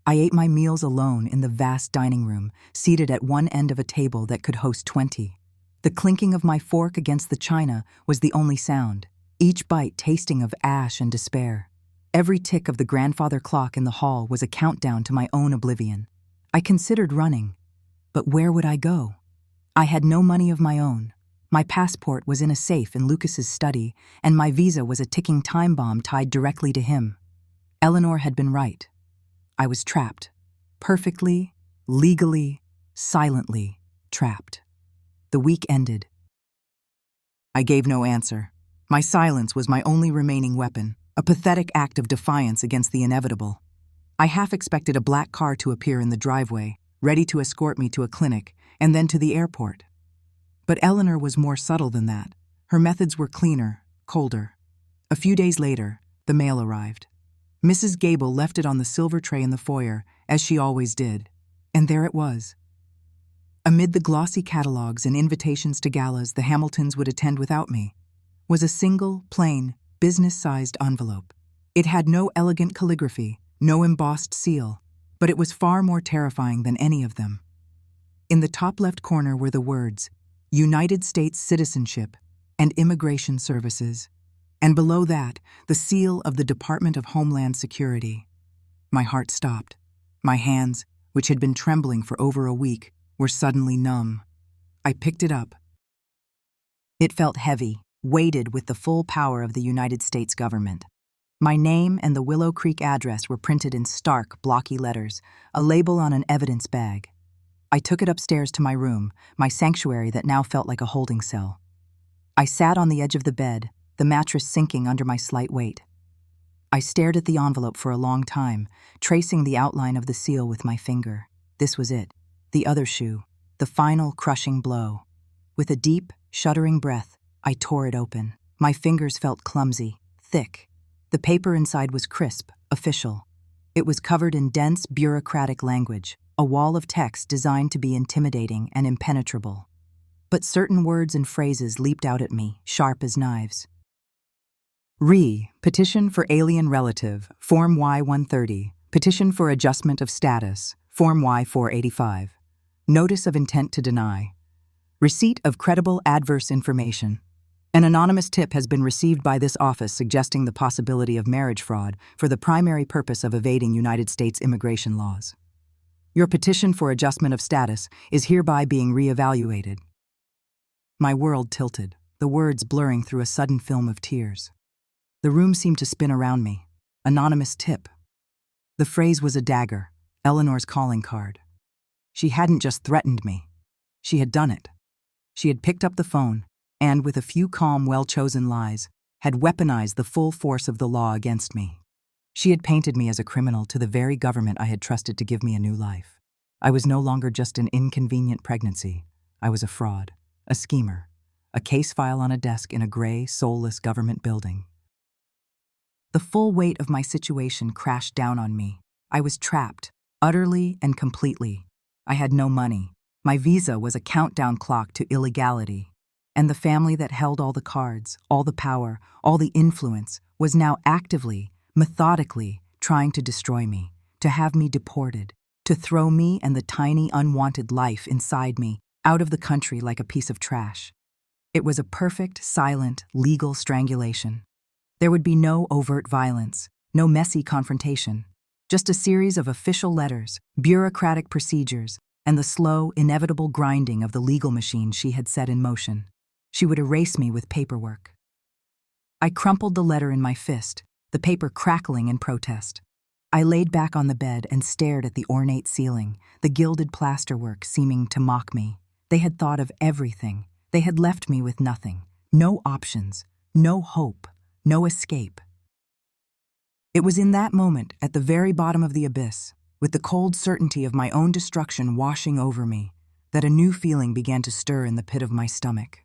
I ate my meals alone in the vast dining room, seated at one end of a table that could host 20. The clinking of my fork against the china was the only sound, each bite tasting of ash and despair. Every tick of the grandfather clock in the hall was a countdown to my own oblivion. I considered running, but where would I go? I had no money of my own. My passport was in a safe in Lucas's study, and my visa was a ticking time bomb tied directly to him. Eleanor had been right. I was trapped. Perfectly, legally, silently trapped. The week ended. I gave no answer. My silence was my only remaining weapon, a pathetic act of defiance against the inevitable. I half expected a black car to appear in the driveway, ready to escort me to a clinic and then to the airport. But Eleanor was more subtle than that. Her methods were cleaner, colder. A few days later, the mail arrived. Mrs. Gable left it on the silver tray in the foyer, as she always did, and there it was. Amid the glossy catalogs and invitations to galas the Hamiltons would attend without me, was a single, plain, business-sized envelope. It had no elegant calligraphy, no embossed seal, but it was far more terrifying than any of them. In the top left corner were the words, United States Citizenship and Immigration Services, and below that, the seal of the Department of Homeland Security. My heart stopped. My hands, which had been trembling for over a week, were suddenly numb. I picked it up. It felt heavy, weighted with the full power of the United States government. My name and the Willow Creek address were printed in stark, blocky letters, a label on an evidence bag. I took it upstairs to my room, my sanctuary that now felt like a holding cell. I sat on the edge of the bed, the mattress sinking under my slight weight. I stared at the envelope for a long time, tracing the outline of the seal with my finger. This was it. The other shoe, the final crushing blow. With a deep, shuddering breath, I tore it open. My fingers felt clumsy, thick. The paper inside was crisp, official. It was covered in dense, bureaucratic language, a wall of text designed to be intimidating and impenetrable. But certain words and phrases leaped out at me, sharp as knives. Petition for alien relative, Form Y-130. Petition for adjustment of status, Form Y-485. Notice of intent to deny. Receipt of credible adverse information. An anonymous tip has been received by this office suggesting the possibility of marriage fraud for the primary purpose of evading United States immigration laws. Your petition for adjustment of status is hereby being reevaluated. My world tilted, the words blurring through a sudden film of tears. The room seemed to spin around me. Anonymous tip. The phrase was a dagger, Eleanor's calling card. She hadn't just threatened me. She had done it. She had picked up the phone and, with a few calm, well-chosen lies, had weaponized the full force of the law against me. She had painted me as a criminal to the very government I had trusted to give me a new life. I was no longer just an inconvenient pregnancy. I was a fraud, a schemer, a case file on a desk in a gray, soulless government building. The full weight of my situation crashed down on me. I was trapped, utterly and completely. I had no money. My visa was a countdown clock to illegality. And the family that held all the cards, all the power, all the influence, was now actively, methodically trying to destroy me, to have me deported, to throw me and the tiny, unwanted life inside me out of the country like a piece of trash. It was a perfect, silent, legal strangulation. There would be no overt violence, no messy confrontation, just a series of official letters, bureaucratic procedures, and the slow, inevitable grinding of the legal machine she had set in motion. She would erase me with paperwork. I crumpled the letter in my fist, the paper crackling in protest. I laid back on the bed and stared at the ornate ceiling, the gilded plasterwork seeming to mock me. They had thought of everything. They had left me with nothing. No options. No hope, no escape. It was in that moment, at the very bottom of the abyss, with the cold certainty of my own destruction washing over me, that a new feeling began to stir in the pit of my stomach.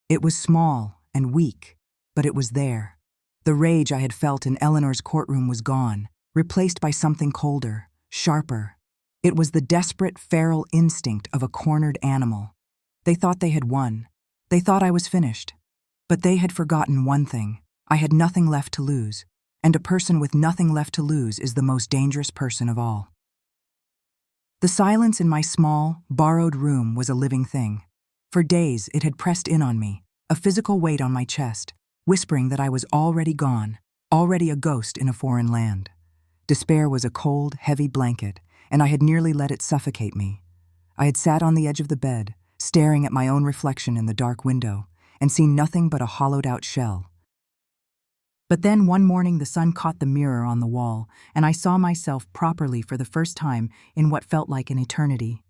It was small and weak, but it was there. The rage I had felt in Eleanor's courtroom was gone, replaced by something colder, sharper. It was the desperate, feral instinct of a cornered animal. They thought they had won. They thought I was finished. But they had forgotten one thing. I had nothing left to lose, and a person with nothing left to lose is the most dangerous person of all. The silence in my small, borrowed room was a living thing. For days it had pressed in on me, a physical weight on my chest, whispering that I was already gone, already a ghost in a foreign land. Despair was a cold, heavy blanket, and I had nearly let it suffocate me. I had sat on the edge of the bed, staring at my own reflection in the dark window, and seen nothing but a hollowed-out shell. But then one morning the sun caught the mirror on the wall, and I saw myself properly for the first time in what felt like an eternity.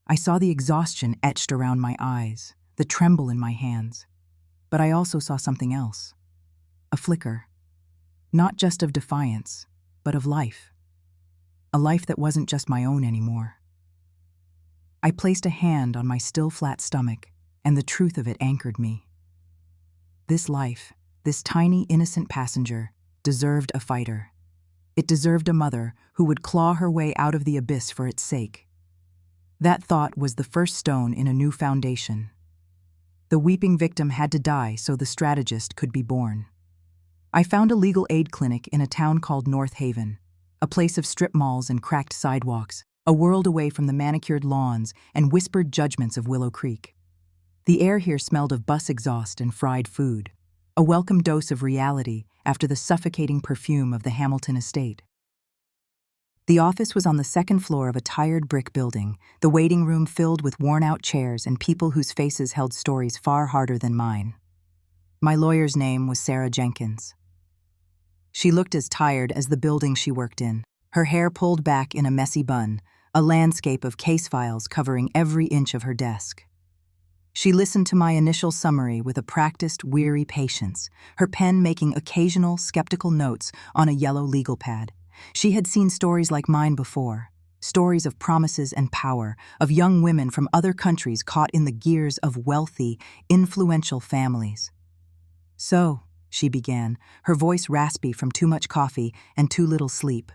I saw the exhaustion etched around my eyes, the tremble in my hands. But I also saw something else. A flicker. Not just of defiance, but of life. A life that wasn't just my own anymore. I placed a hand on my still flat stomach, and the truth of it anchored me. This life, this tiny, innocent passenger, deserved a fighter. It deserved a mother who would claw her way out of the abyss for its sake. That thought was the first stone in a new foundation. The weeping victim had to die so the strategist could be born. I found a legal aid clinic in a town called North Haven, a place of strip malls and cracked sidewalks, a world away from the manicured lawns and whispered judgments of Willow Creek. The air here smelled of bus exhaust and fried food, a welcome dose of reality after the suffocating perfume of the Hamilton estate. The office was on the second floor of a tired brick building, the waiting room filled with worn-out chairs and people whose faces held stories far harder than mine. My lawyer's name was Sarah Jenkins. She looked as tired as the building she worked in, her hair pulled back in a messy bun, a landscape of case files covering every inch of her desk. She listened to my initial summary with a practiced, weary patience, her pen making occasional, skeptical notes on a yellow legal pad. She had seen stories like mine before, stories of promises and power, of young women from other countries caught in the gears of wealthy, influential families. "So," she began, her voice raspy from too much coffee and too little sleep,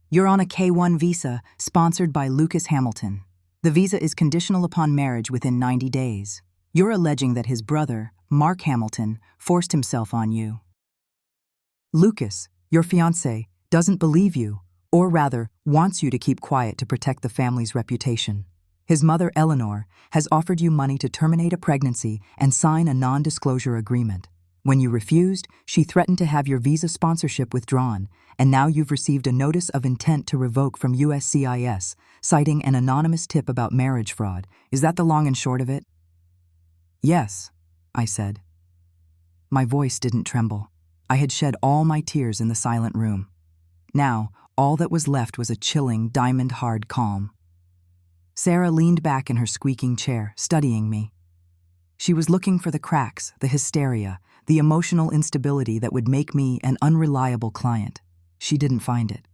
"you're on a K-1 visa sponsored by Lucas Hamilton. The visa is conditional upon marriage within 90 days. You're alleging that his brother, Mark Hamilton, forced himself on you. Lucas, your fiancé, doesn't believe you, or rather, wants you to keep quiet to protect the family's reputation. His mother, Eleanor, has offered you money to terminate a pregnancy and sign a non-disclosure agreement. When you refused, she threatened to have your visa sponsorship withdrawn, and now you've received a notice of intent to revoke from USCIS, citing an anonymous tip about marriage fraud. Is that the long and short of it?" "Yes," I said. My voice didn't tremble. I had shed all my tears in the silent room. Now, all that was left was a chilling, diamond-hard calm. Sarah leaned back in her squeaking chair, studying me. She was looking for the cracks, the hysteria, the emotional instability that would make me an unreliable client. She didn't find it.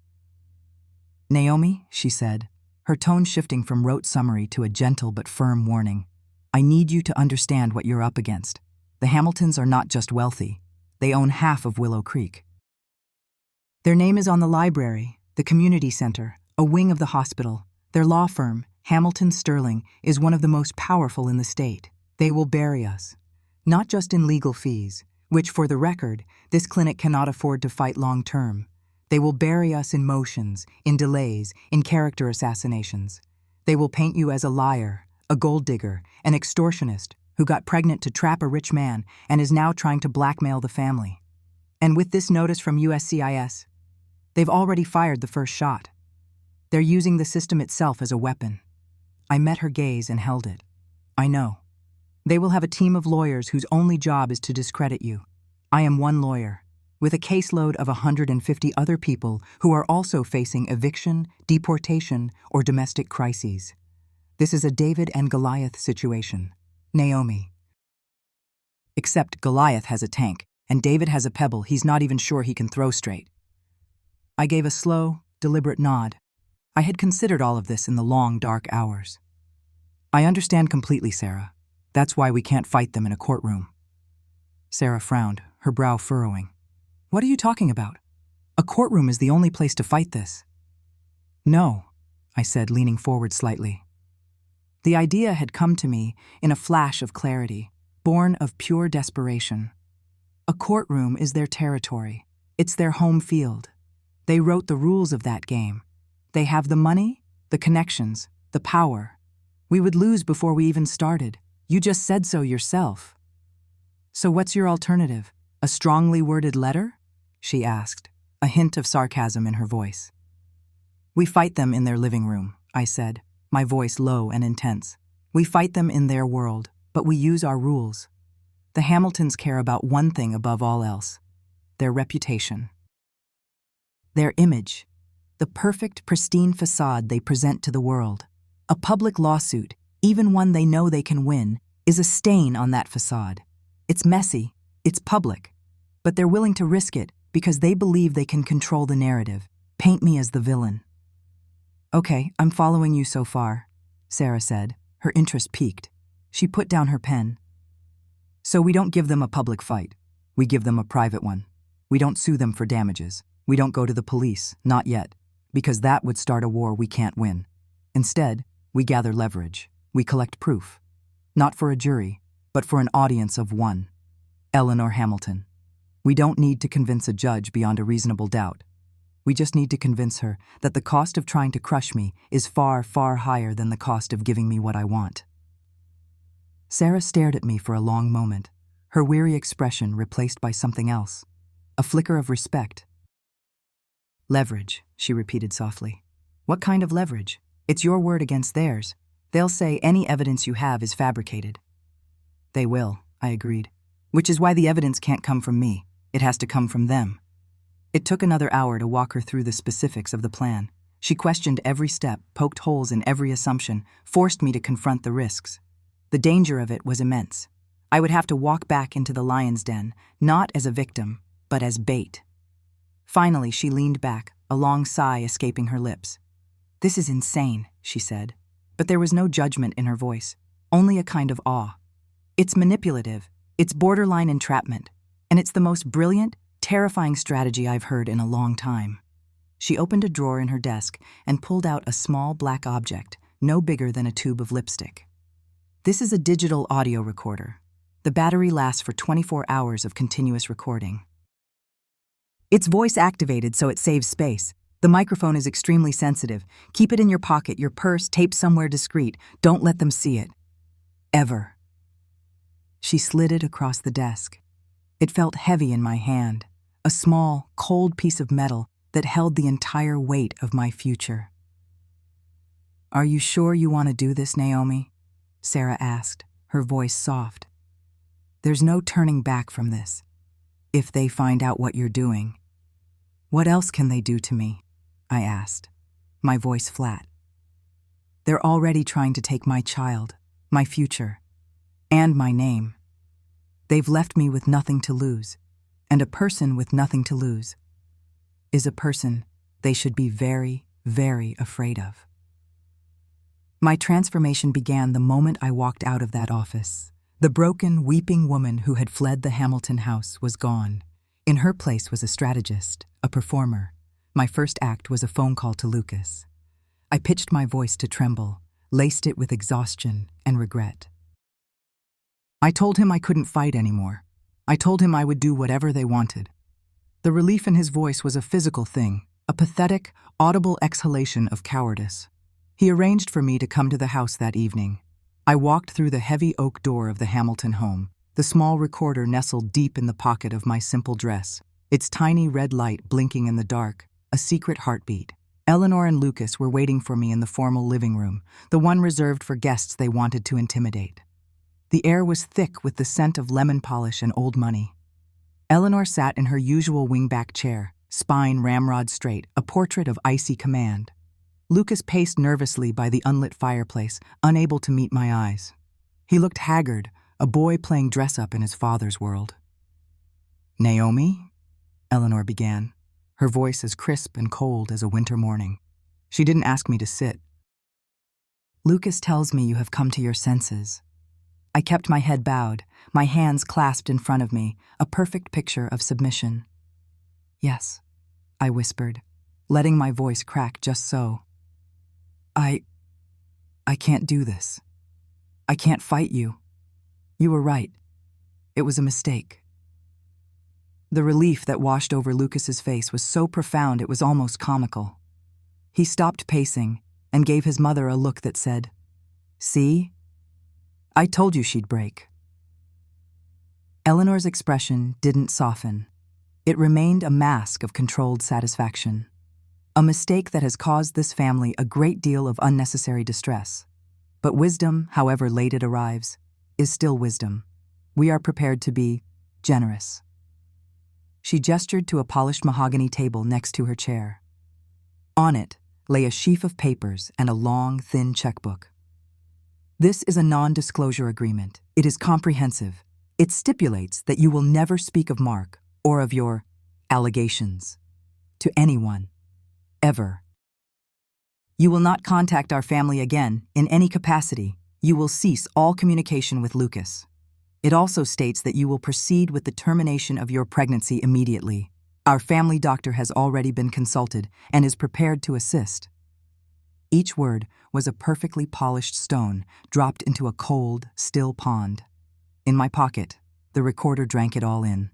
"Naomi," she said, her tone shifting from rote summary to a gentle but firm warning, "I need you to understand what you're up against. The Hamiltons are not just wealthy. They own half of Willow Creek. Their name is on the library, the community center, a wing of the hospital. Their law firm, Hamilton Sterling, is one of the most powerful in the state. They will bury us. Not just in legal fees, which, for the record, this clinic cannot afford to fight long-term. They will bury us in motions, in delays, in character assassinations. They will paint you as a liar, a gold digger, an extortionist who got pregnant to trap a rich man and is now trying to blackmail the family. And with this notice from USCIS, they've already fired the first shot. They're using the system itself as a weapon." I met her gaze and held it. "I know. They will have a team of lawyers whose only job is to discredit you. I am one lawyer, with a caseload of 150 other people who are also facing eviction, deportation, or domestic crises. This is a David and Goliath situation. Naomi." Except Goliath has a tank, and David has a pebble he's not even sure he can throw straight. I gave a slow, deliberate nod. I had considered all of this in the long, dark hours. I understand completely, Sarah. That's why we can't fight them in a courtroom. Sarah frowned, her brow furrowing. What are you talking about? A courtroom is the only place to fight this. No, I said, leaning forward slightly. The idea had come to me in a flash of clarity, born of pure desperation. A courtroom is their territory. It's their home field. They wrote the rules of that game. They have the money, the connections, the power. We would lose before we even started. You just said so yourself. So what's your alternative? A strongly worded letter? She asked, a hint of sarcasm in her voice. We fight them in their living room, I said, my voice low and intense. We fight them in their world, but we use our rules. The Hamiltons care about one thing above all else: their reputation. Their image, the perfect, pristine facade they present to the world. A public lawsuit, even one they know they can win, is a stain on that facade. It's messy, it's public, but they're willing to risk it because they believe they can control the narrative, paint me as the villain. Okay, I'm following you so far, Sarah said, her interest piqued. She put down her pen. So we don't give them a public fight. We give them a private one. We don't sue them for damages. We don't go to the police, not yet, because that would start a war we can't win. Instead, we gather leverage. We collect proof. Not for a jury, but for an audience of one. Eleanor Hamilton. We don't need to convince a judge beyond a reasonable doubt. We just need to convince her that the cost of trying to crush me is far, far higher than the cost of giving me what I want. Sarah stared at me for a long moment, her weary expression replaced by something else, a flicker of respect. Leverage, she repeated softly. What kind of leverage? It's your word against theirs. They'll say any evidence you have is fabricated. They will, I agreed, which is why the evidence can't come from me. It has to come from them. It took another hour to walk her through the specifics of the plan. She questioned every step, poked holes in every assumption, forced me to confront the risks. The danger of it was immense. I would have to walk back into the lion's den, not as a victim, but as bait. Finally, she leaned back, a long sigh escaping her lips. This is insane, she said, but there was no judgment in her voice, only a kind of awe. It's manipulative, it's borderline entrapment, and it's the most brilliant, terrifying strategy I've heard in a long time. She opened a drawer in her desk and pulled out a small black object, no bigger than a tube of lipstick. This is a digital audio recorder. The battery lasts for 24 hours of continuous recording. It's voice-activated, so it saves space. The microphone is extremely sensitive. Keep it in your pocket, your purse, taped somewhere discreet. Don't let them see it. Ever. She slid it across the desk. It felt heavy in my hand, a small, cold piece of metal that held the entire weight of my future. Are you sure you want to do this, Naomi? Sarah asked, her voice soft. There's no turning back from this. If they find out what you're doing. What else can they do to me? I asked, my voice flat. They're already trying to take my child, my future, and my name. They've left me with nothing to lose, and a person with nothing to lose is a person they should be very, very afraid of. My transformation began the moment I walked out of that office. The broken, weeping woman who had fled the Hamilton house was gone. In her place was a strategist, a performer. My first act was a phone call to Lucas. I pitched my voice to tremble, laced it with exhaustion and regret. I told him I couldn't fight anymore. I told him I would do whatever they wanted. The relief in his voice was a physical thing, a pathetic, audible exhalation of cowardice. He arranged for me to come to the house that evening. I walked through the heavy oak door of the Hamilton home, the small recorder nestled deep in the pocket of my simple dress, its tiny red light blinking in the dark, a secret heartbeat. Eleanor and Lucas were waiting for me in the formal living room, the one reserved for guests they wanted to intimidate. The air was thick with the scent of lemon polish and old money. Eleanor sat in her usual wingback chair, spine ramrod straight, a portrait of icy command. Lucas paced nervously by the unlit fireplace, unable to meet my eyes. He looked haggard, a boy playing dress-up in his father's world. "Naomi?" Eleanor began, her voice as crisp and cold as a winter morning. She didn't ask me to sit. "Lucas tells me you have come to your senses." I kept my head bowed, my hands clasped in front of me, a perfect picture of submission. "Yes," I whispered, letting my voice crack just so. I can't do this. I can't fight you. You were right. It was a mistake." The relief that washed over Lucas's face was so profound it was almost comical. He stopped pacing and gave his mother a look that said, "See? I told you she'd break." Eleanor's expression didn't soften. It remained a mask of controlled satisfaction. A mistake that has caused this family a great deal of unnecessary distress. But wisdom, however late it arrives, is still wisdom. We are prepared to be generous. She gestured to a polished mahogany table next to her chair. On it lay a sheaf of papers and a long, thin checkbook. "This is a non-disclosure agreement. It is comprehensive. It stipulates that you will never speak of Mark or of your allegations to anyone, ever. You will not contact our family again in any capacity. You will cease all communication with Lucas. It also states that you will proceed with the termination of your pregnancy immediately. Our family doctor has already been consulted and is prepared to assist." Each word was a perfectly polished stone dropped into a cold, still pond. In my pocket, the recorder drank it all in.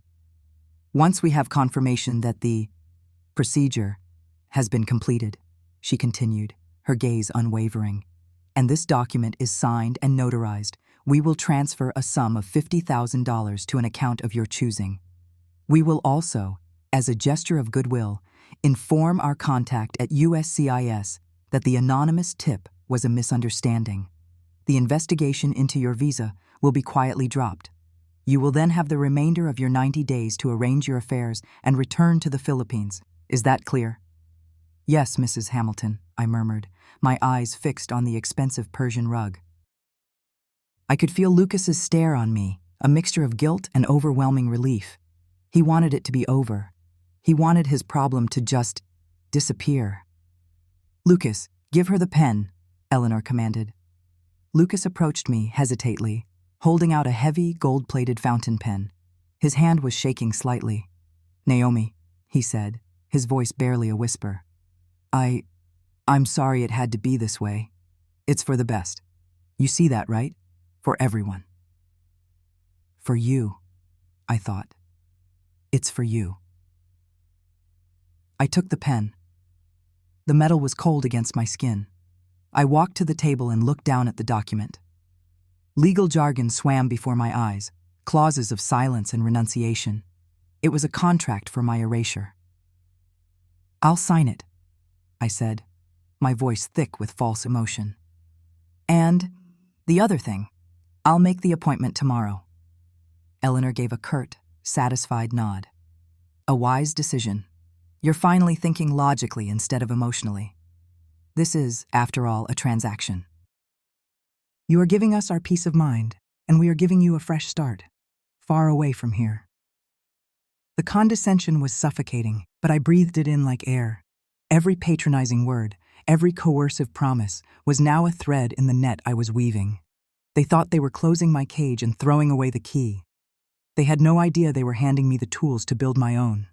"Once we have confirmation that the procedure has been completed," she continued, her gaze unwavering, "and this document is signed and notarized, we will transfer a sum of $50,000 to an account of your choosing. We will also, as a gesture of goodwill, inform our contact at USCIS that the anonymous tip was a misunderstanding. The investigation into your visa will be quietly dropped. You will then have the remainder of your 90 days to arrange your affairs and return to the Philippines. Is that clear?" "Yes, Mrs. Hamilton," I murmured, my eyes fixed on the expensive Persian rug. I could feel Lucas's stare on me, a mixture of guilt and overwhelming relief. He wanted it to be over. He wanted his problem to just disappear. "Lucas, give her the pen," Eleanor commanded. Lucas approached me hesitantly, holding out a heavy, gold-plated fountain pen. His hand was shaking slightly. "Naomi," he said, his voice barely a whisper. I'm sorry it had to be this way. It's for the best. You see that, right? For everyone." "For you," I thought. "It's for you." I took the pen. The metal was cold against my skin. I walked to the table and looked down at the document. Legal jargon swam before my eyes, clauses of silence and renunciation. It was a contract for my erasure. "I'll sign it," I said, my voice thick with false emotion. "And the other thing, I'll make the appointment tomorrow." Eleanor gave a curt, satisfied nod. "A wise decision. You're finally thinking logically instead of emotionally. This is, after all, a transaction. You are giving us our peace of mind, and we are giving you a fresh start, far away from here." The condescension was suffocating, but I breathed it in like air. Every patronizing word, every coercive promise, was now a thread in the net I was weaving. They thought they were closing my cage and throwing away the key. They had no idea they were handing me the tools to build my own.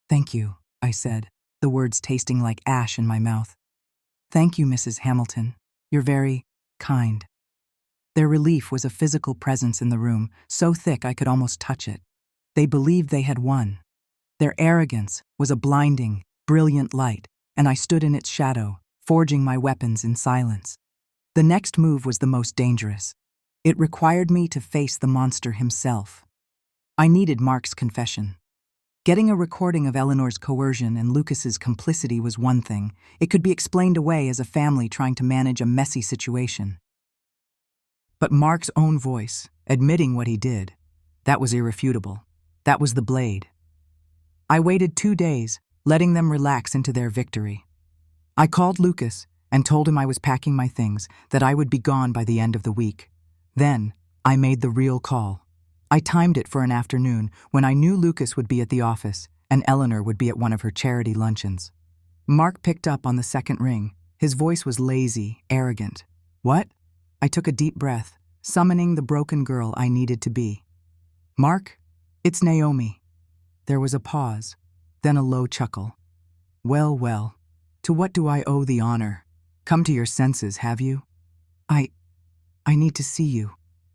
"Thank you," I said, the words tasting like ash in my mouth. "Thank you, Mrs. Hamilton. You're very kind." Their relief was a physical presence in the room, so thick I could almost touch it. They believed they had won. Their arrogance was a blinding, brilliant light, and I stood in its shadow, forging my weapons in silence. The next move was the most dangerous. It required me to face the monster himself. I needed Mark's confession. Getting a recording of Eleanor's coercion and Lucas's complicity was one thing. It could be explained away as a family trying to manage a messy situation. But Mark's own voice, admitting what he did, that was irrefutable. That was the blade. I waited 2 days, letting them relax into their victory. I called Lucas and told him I was packing my things, that I would be gone by the end of the week. Then, I made the real call. I timed it for an afternoon when I knew Lucas would be at the office and Eleanor would be at one of her charity luncheons. Mark picked up on the second ring. His voice was lazy, arrogant. "What?" I took a deep breath, summoning the broken girl I needed to be. "Mark, it's Naomi." There was a pause, then a low chuckle. "Well, well, to what do I owe the honor? Come to your senses, have you?" I need to see you,"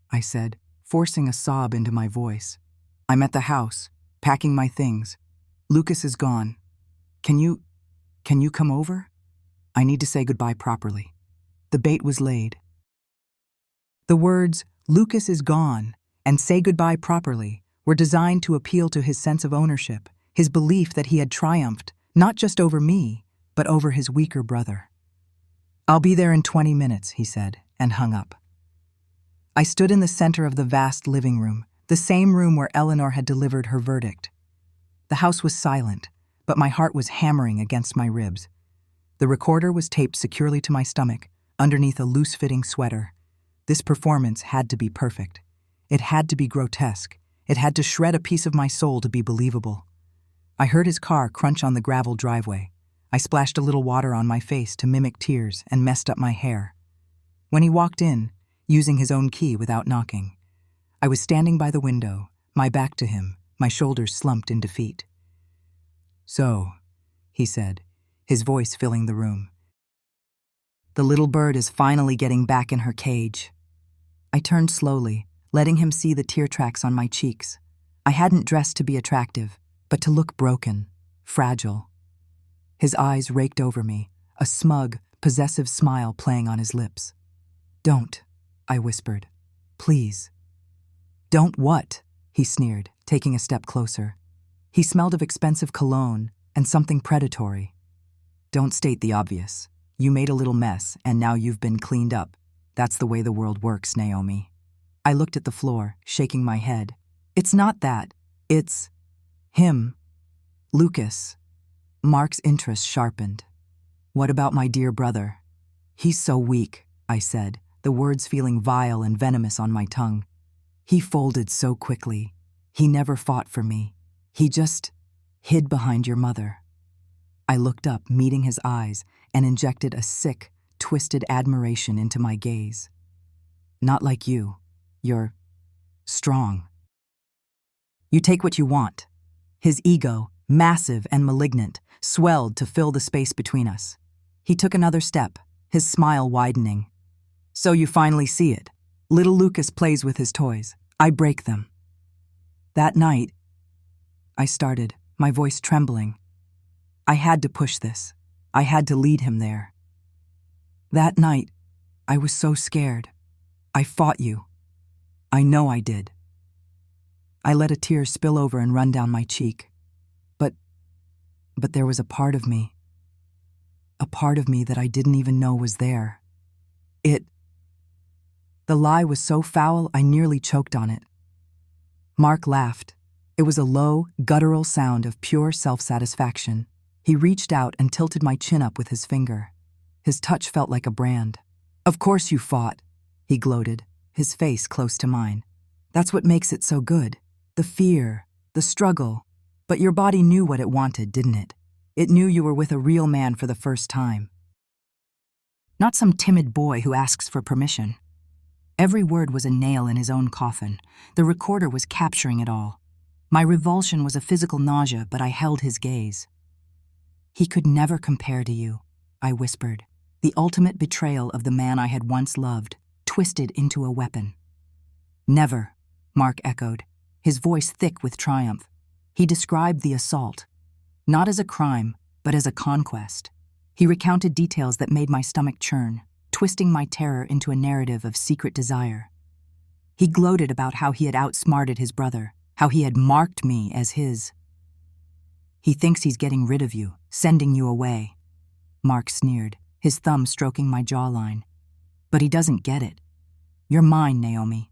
I said, forcing a sob into my voice. "I'm at the house, packing my things. Lucas is gone. Can you come over? I need to say goodbye properly." The bait was laid. The words, "Lucas is gone," and "say goodbye properly," were designed to appeal to his sense of ownership, his belief that he had triumphed, not just over me, but over his weaker brother. "I'll be there in 20 minutes, he said, and hung up. I stood in the center of the vast living room, the same room where Eleanor had delivered her verdict. The house was silent, but my heart was hammering against my ribs. The recorder was taped securely to my stomach, underneath a loose-fitting sweater. This performance had to be perfect. It had to be grotesque. It had to shred a piece of my soul to be believable. I heard his car crunch on the gravel driveway. I splashed a little water on my face to mimic tears and messed up my hair. When he walked in, using his own key without knocking, I was standing by the window, my back to him, my shoulders slumped in defeat. "So," he said, his voice filling the room. "The little bird is finally getting back in her cage." I turned slowly, letting him see the tear tracks on my cheeks. I hadn't dressed to be attractive, but to look broken, fragile. His eyes raked over me, a smug, possessive smile playing on his lips. "Don't," I whispered. "Please." "Don't what?" he sneered, taking a step closer. He smelled of expensive cologne and something predatory. "Don't state the obvious. You made a little mess, and now you've been cleaned up. That's the way the world works, Naomi." I looked at the floor, shaking my head. "It's not that. It's him. Lucas." Mark's interest sharpened. "What about my dear brother?" "He's so weak," I said, the words feeling vile and venomous on my tongue. "He folded so quickly. He never fought for me. He just hid behind your mother." I looked up, meeting his eyes, and injected a sick, twisted admiration into my gaze. "Not like you. You're strong. You take what you want." His ego, massive and malignant, swelled to fill the space between us. He took another step, his smile widening. "So you finally see it. Little Lucas plays with his toys. I break them." "That night," I started, my voice trembling. "I had to push this. I had to lead him there. That night, I was so scared. I fought you. I know I did." I let a tear spill over and run down my cheek. But there was a part of me that I didn't even know was there. The lie was so foul I nearly choked on it. Mark laughed. It was a low, guttural sound of pure self-satisfaction. He reached out and tilted my chin up with his finger. His touch felt like a brand. "Of course you fought," he gloated, his face close to mine. "That's what makes it so good. The fear, the struggle. But your body knew what it wanted, didn't it? It knew you were with a real man for the first time. Not some timid boy who asks for permission." Every word was a nail in his own coffin. The recorder was capturing it all. My revulsion was a physical nausea, but I held his gaze. "He could never compare to you," I whispered. The ultimate betrayal of the man I had once loved, twisted into a weapon. "Never," Mark echoed, his voice thick with triumph. He described the assault, not as a crime, but as a conquest. He recounted details that made my stomach churn, twisting my terror into a narrative of secret desire. He gloated about how he had outsmarted his brother, how he had marked me as his. "He thinks he's getting rid of you, sending you away," Mark sneered, his thumb stroking my jawline. "But he doesn't get it. You're mine, Naomi.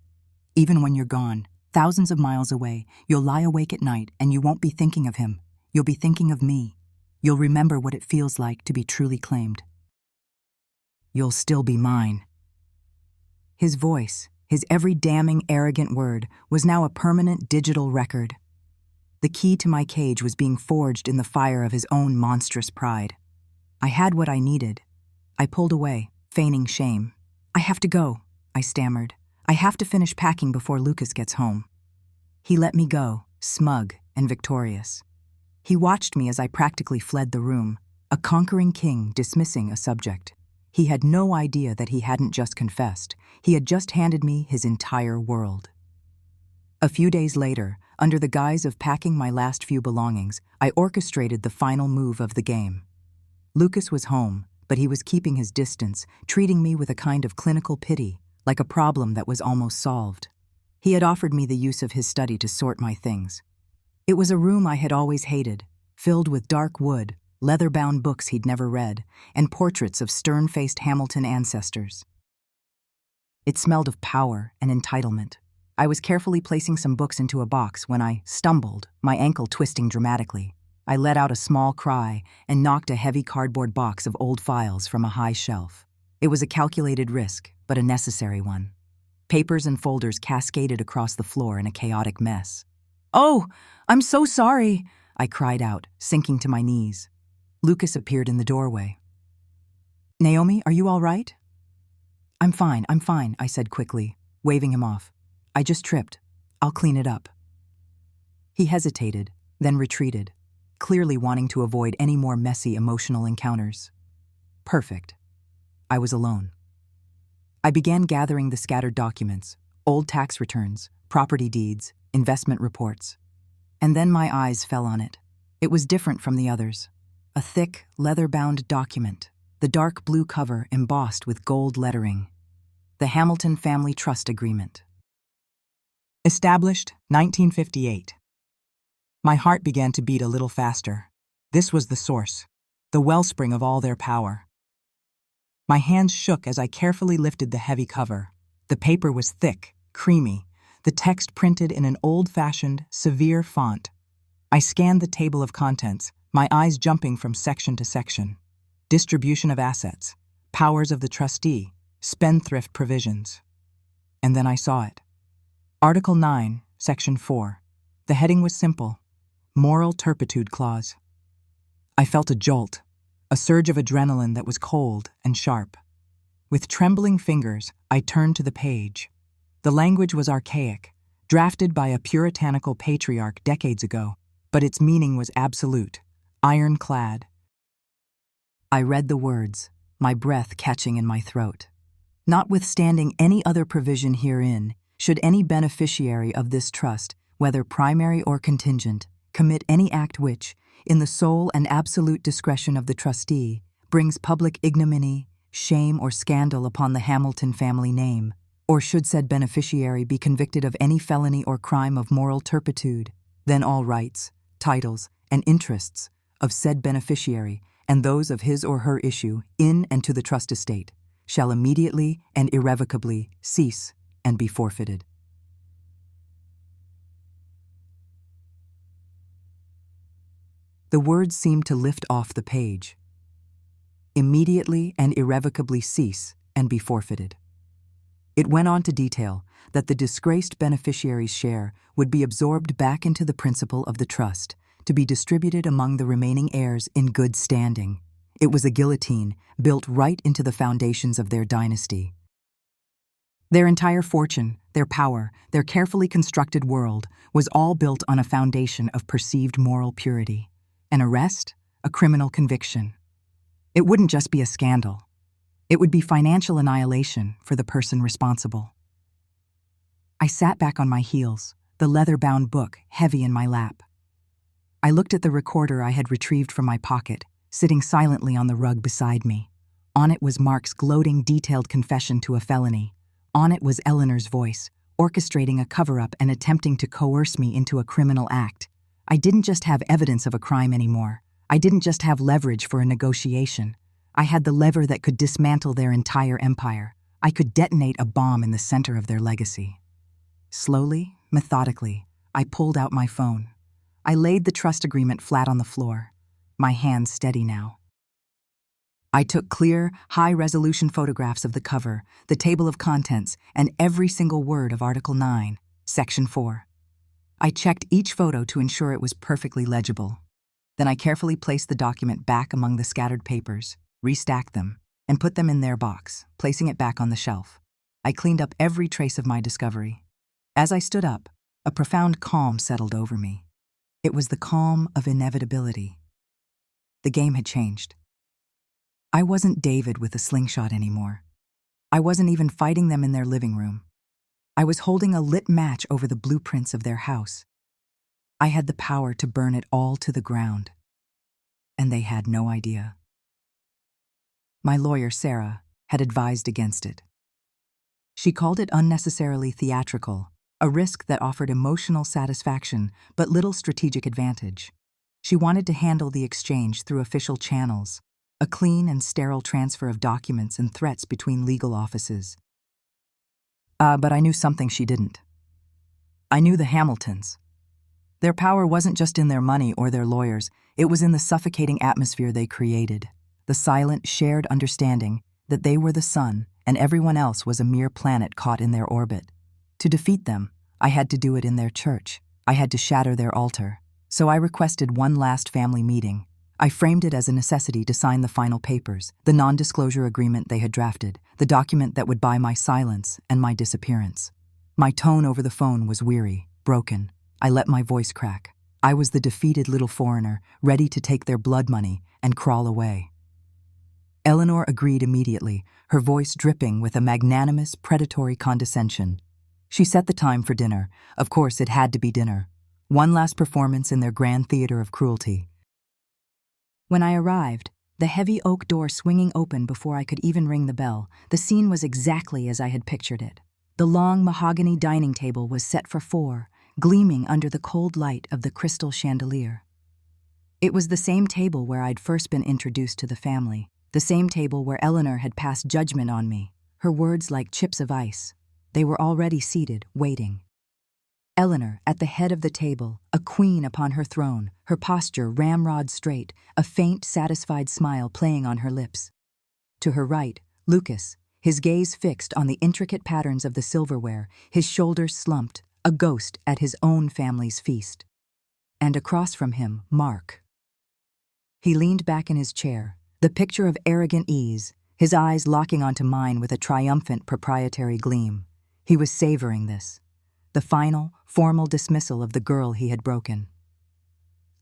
Even when you're gone, thousands of miles away, you'll lie awake at night and you won't be thinking of him. You'll be thinking of me. You'll remember what it feels like to be truly claimed. You'll still be mine." His voice, His every damning, arrogant word was now a permanent digital record. The key to my cage was being forged in the fire of his own monstrous pride. I had what I needed. I pulled away, feigning shame. "I have to go," I stammered. "I have to finish packing before Lucas gets home." He let me go, smug and victorious. He watched me as I practically fled the room, a conquering king dismissing a subject. He had no idea that he hadn't just confessed. He had just handed me his entire world. A few days later, under the guise of packing my last few belongings, I orchestrated the final move of the game. Lucas was home, but he was keeping his distance, treating me with a kind of clinical pity, like a problem that was almost solved. He had offered me the use of his study to sort my things. It was a room I had always hated, filled with dark wood, leather-bound books he'd never read, and portraits of stern-faced Hamilton ancestors. It smelled of power and entitlement. I was carefully placing some books into a box when I stumbled, my ankle twisting dramatically. I let out a small cry and knocked a heavy cardboard box of old files from a high shelf. It was a calculated risk, but a necessary one. Papers and folders cascaded across the floor in a chaotic mess. "Oh, I'm so sorry," I cried out, sinking to my knees. Lucas appeared in the doorway. "Naomi, are you all right?" I'm fine, I said quickly, waving him off. "I just tripped. I'll clean it up." He hesitated, then retreated, clearly wanting to avoid any more messy emotional encounters. Perfect. I was alone. I began gathering the scattered documents, old tax returns, property deeds, investment reports. And then my eyes fell on it. It was different from the others. A thick, leather-bound document, the dark blue cover embossed with gold lettering. The Hamilton Family Trust Agreement. Established 1958. My heart began to beat a little faster. This was the source, the wellspring of all their power. My hands shook as I carefully lifted the heavy cover. The paper was thick, creamy, the text printed in an old-fashioned, severe font. I scanned the table of contents, my eyes jumping from section to section. Distribution of assets, powers of the trustee, spendthrift provisions. And then I saw it. Article 9, Section 4. The heading was simple: Moral Turpitude Clause. I felt a jolt, a surge of adrenaline that was cold and sharp. With trembling fingers, I turned to the page. The language was archaic, drafted by a puritanical patriarch decades ago, but its meaning was absolute, ironclad. I read the words, my breath catching in my throat. Notwithstanding any other provision herein, should any beneficiary of this trust, whether primary or contingent, commit any act which, in the sole and absolute discretion of the trustee, brings public ignominy, shame, or scandal upon the Hamilton family name, or should said beneficiary be convicted of any felony or crime of moral turpitude, then all rights, titles, and interests of said beneficiary and those of his or her issue in and to the trust estate shall immediately and irrevocably cease and be forfeited. The words seemed to lift off the page. Immediately and irrevocably cease and be forfeited. It went on to detail that the disgraced beneficiary's share would be absorbed back into the principal of the trust, to be distributed among the remaining heirs in good standing. It was a guillotine built right into the foundations of their dynasty. Their entire fortune, their power, their carefully constructed world was all built on a foundation of perceived moral purity. An arrest, a criminal conviction. It wouldn't just be a scandal. It would be financial annihilation for the person responsible. I sat back on my heels, the leather-bound book heavy in my lap. I looked at the recorder I had retrieved from my pocket, sitting silently on the rug beside me. On it was Mark's gloating, detailed confession to a felony. On it was Eleanor's voice, orchestrating a cover-up and attempting to coerce me into a criminal act. I didn't just have evidence of a crime anymore. I didn't just have leverage for a negotiation. I had the lever that could dismantle their entire empire. I could detonate a bomb in the center of their legacy. Slowly, methodically, I pulled out my phone. I laid the trust agreement flat on the floor, my hands steady now. I took clear, high-resolution photographs of the cover, the table of contents, and every single word of Article 9, Section 4. I checked each photo to ensure it was perfectly legible. Then I carefully placed the document back among the scattered papers, restacked them, and put them in their box, placing it back on the shelf. I cleaned up every trace of my discovery. As I stood up, a profound calm settled over me. It was the calm of inevitability. The game had changed. I wasn't David with a slingshot anymore. I wasn't even fighting them in their living room. I was holding a lit match over the blueprints of their house. I had the power to burn it all to the ground. And they had no idea. My lawyer, Sarah, had advised against it. She called it unnecessarily theatrical, a risk that offered emotional satisfaction but little strategic advantage. She wanted to handle the exchange through official channels, a clean and sterile transfer of documents and threats between legal offices. But I knew something she didn't. I knew the Hamiltons. Their power wasn't just in their money or their lawyers, it was in the suffocating atmosphere they created, the silent, shared understanding that they were the sun and everyone else was a mere planet caught in their orbit. To defeat them, I had to do it in their church. I had to shatter their altar. So I requested one last family meeting. I framed it as a necessity to sign the final papers, the non-disclosure agreement they had drafted, the document that would buy my silence and my disappearance. My tone over the phone was weary, broken. I let my voice crack. I was the defeated little foreigner, ready to take their blood money and crawl away. Eleanor agreed immediately, her voice dripping with a magnanimous, predatory condescension. She set the time for dinner. Of course, it had to be dinner. One last performance in their grand theater of cruelty. When I arrived, the heavy oak door swinging open before I could even ring the bell, the scene was exactly as I had pictured it. The long mahogany dining table was set for 4, gleaming under the cold light of the crystal chandelier. It was the same table where I'd first been introduced to the family, the same table where Eleanor had passed judgment on me, her words like chips of ice. They were already seated, waiting. Eleanor, at the head of the table, a queen upon her throne, her posture ramrod straight, a faint, satisfied smile playing on her lips. To her right, Lucas, his gaze fixed on the intricate patterns of the silverware, his shoulders slumped, a ghost at his own family's feast. And across from him, Mark. He leaned back in his chair, the picture of arrogant ease, his eyes locking onto mine with a triumphant proprietary gleam. He was savoring this, the final, formal dismissal of the girl he had broken.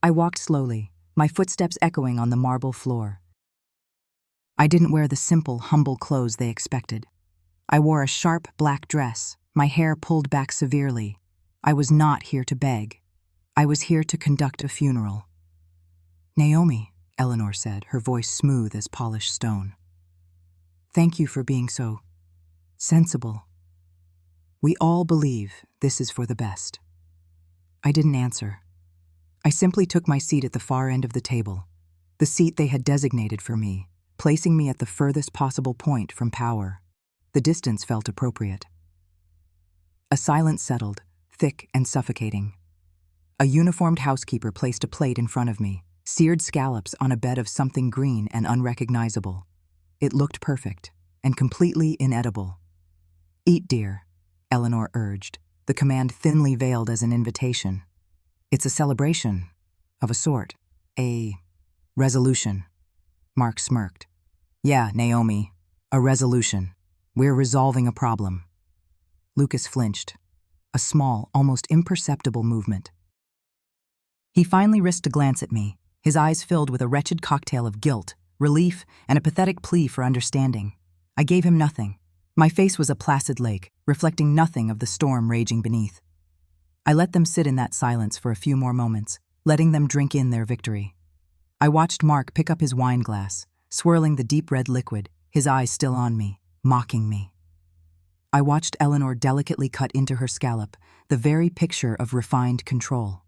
I walked slowly, my footsteps echoing on the marble floor. I didn't wear the simple, humble clothes they expected. I wore a sharp black dress, my hair pulled back severely. I was not here to beg. I was here to conduct a funeral. "Naomi," Eleanor said, her voice smooth as polished stone. "Thank you for being so sensible. We all believe this is for the best." I didn't answer. I simply took my seat at the far end of the table, the seat they had designated for me, placing me at the furthest possible point from power. The distance felt appropriate. A silence settled, thick and suffocating. A uniformed housekeeper placed a plate in front of me, seared scallops on a bed of something green and unrecognizable. It looked perfect, and completely inedible. "Eat, dear," Eleanor urged, the command thinly veiled as an invitation. "It's a celebration, of a sort. A resolution." Mark smirked. "Yeah, Naomi, a resolution. We're resolving a problem." Lucas flinched, a small, almost imperceptible movement. He finally risked a glance at me, his eyes filled with a wretched cocktail of guilt, relief, and a pathetic plea for understanding. I gave him nothing. My face was a placid lake, reflecting nothing of the storm raging beneath. I let them sit in that silence for a few more moments, letting them drink in their victory. I watched Mark pick up his wine glass, swirling the deep red liquid, his eyes still on me, mocking me. I watched Eleanor delicately cut into her scallop, the very picture of refined control.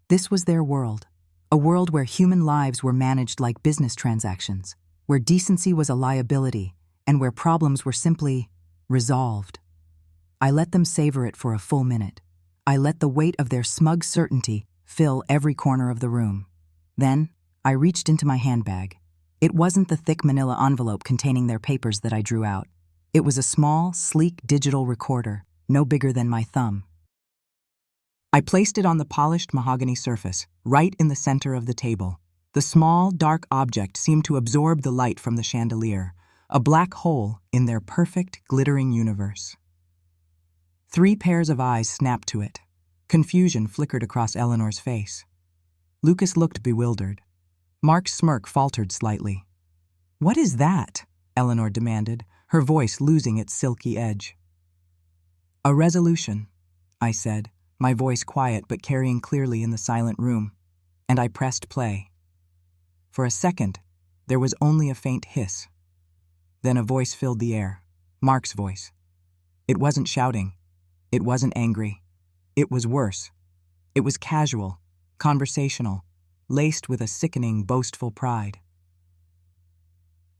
This was their world, a world where human lives were managed like business transactions, where decency was a liability, and where problems were simply resolved. I let them savor it for a full minute. I let the weight of their smug certainty fill every corner of the room. Then, I reached into my handbag. It wasn't the thick manila envelope containing their papers that I drew out. It was a small, sleek digital recorder, no bigger than my thumb. I placed it on the polished mahogany surface, right in the center of the table. The small, dark object seemed to absorb the light from the chandelier, a black hole in their perfect, glittering universe. 3 pairs of eyes snapped to it. Confusion flickered across Eleanor's face. Lucas looked bewildered. Mark's smirk faltered slightly. "What is that?" Eleanor demanded, her voice losing its silky edge. "A resolution," I said, my voice quiet but carrying clearly in the silent room, and I pressed play. For a second, there was only a faint hiss. Then a voice filled the air, Mark's voice. It wasn't shouting. It wasn't angry. It was worse. It was casual, conversational, laced with a sickening, boastful pride.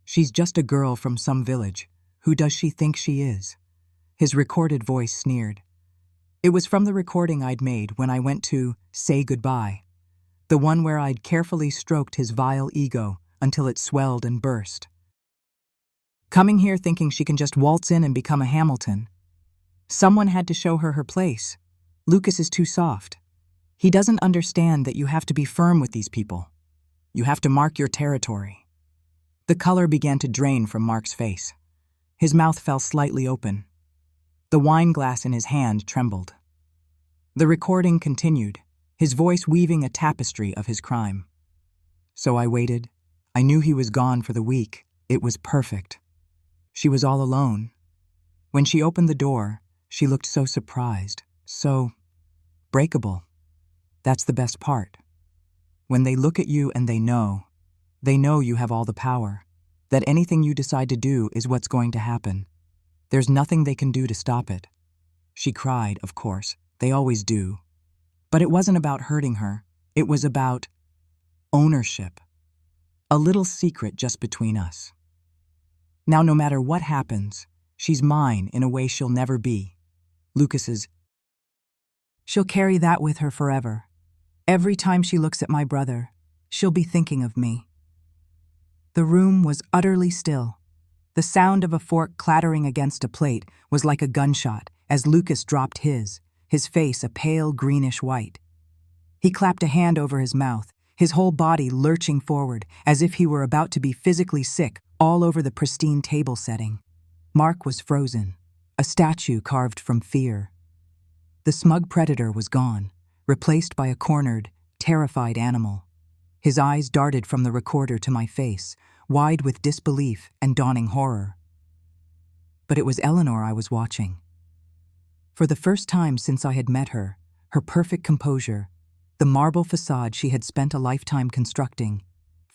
"She's just a girl from some village. Who does she think she is?" His recorded voice sneered. It was from the recording I'd made when I went to say goodbye, the one where I'd carefully stroked his vile ego until it swelled and burst. Coming here thinking she can just waltz in and become a Hamilton. Someone had to show her her place. Lucas is too soft. He doesn't understand that you have to be firm with these people. You have to mark your territory. The color began to drain from Mark's face. His mouth fell slightly open. The wine glass in his hand trembled. The recording continued, his voice weaving a tapestry of his crime. So I waited. I knew he was gone for the week. It was perfect. She was all alone. When she opened the door, she looked so surprised, so breakable. That's the best part. When they look at you and they know you have all the power, that anything you decide to do is what's going to happen. There's nothing they can do to stop it. She cried, of course. They always do. But it wasn't about hurting her. It was about ownership. A little secret just between us. Now, no matter what happens, she's mine in a way she'll never be. Lucas's. She'll carry that with her forever. Every time she looks at my brother, she'll be thinking of me. The room was utterly still. The sound of a fork clattering against a plate was like a gunshot as Lucas dropped his face a pale greenish white. He clapped a hand over his mouth, his whole body lurching forward as if he were about to be physically sick all over the pristine table setting. Mark was frozen, a statue carved from fear. The smug predator was gone, replaced by a cornered, terrified animal. His eyes darted from the recorder to my face, wide with disbelief and dawning horror. But it was Eleanor I was watching. For the first time since I had met her, her perfect composure, the marble facade she had spent a lifetime constructing,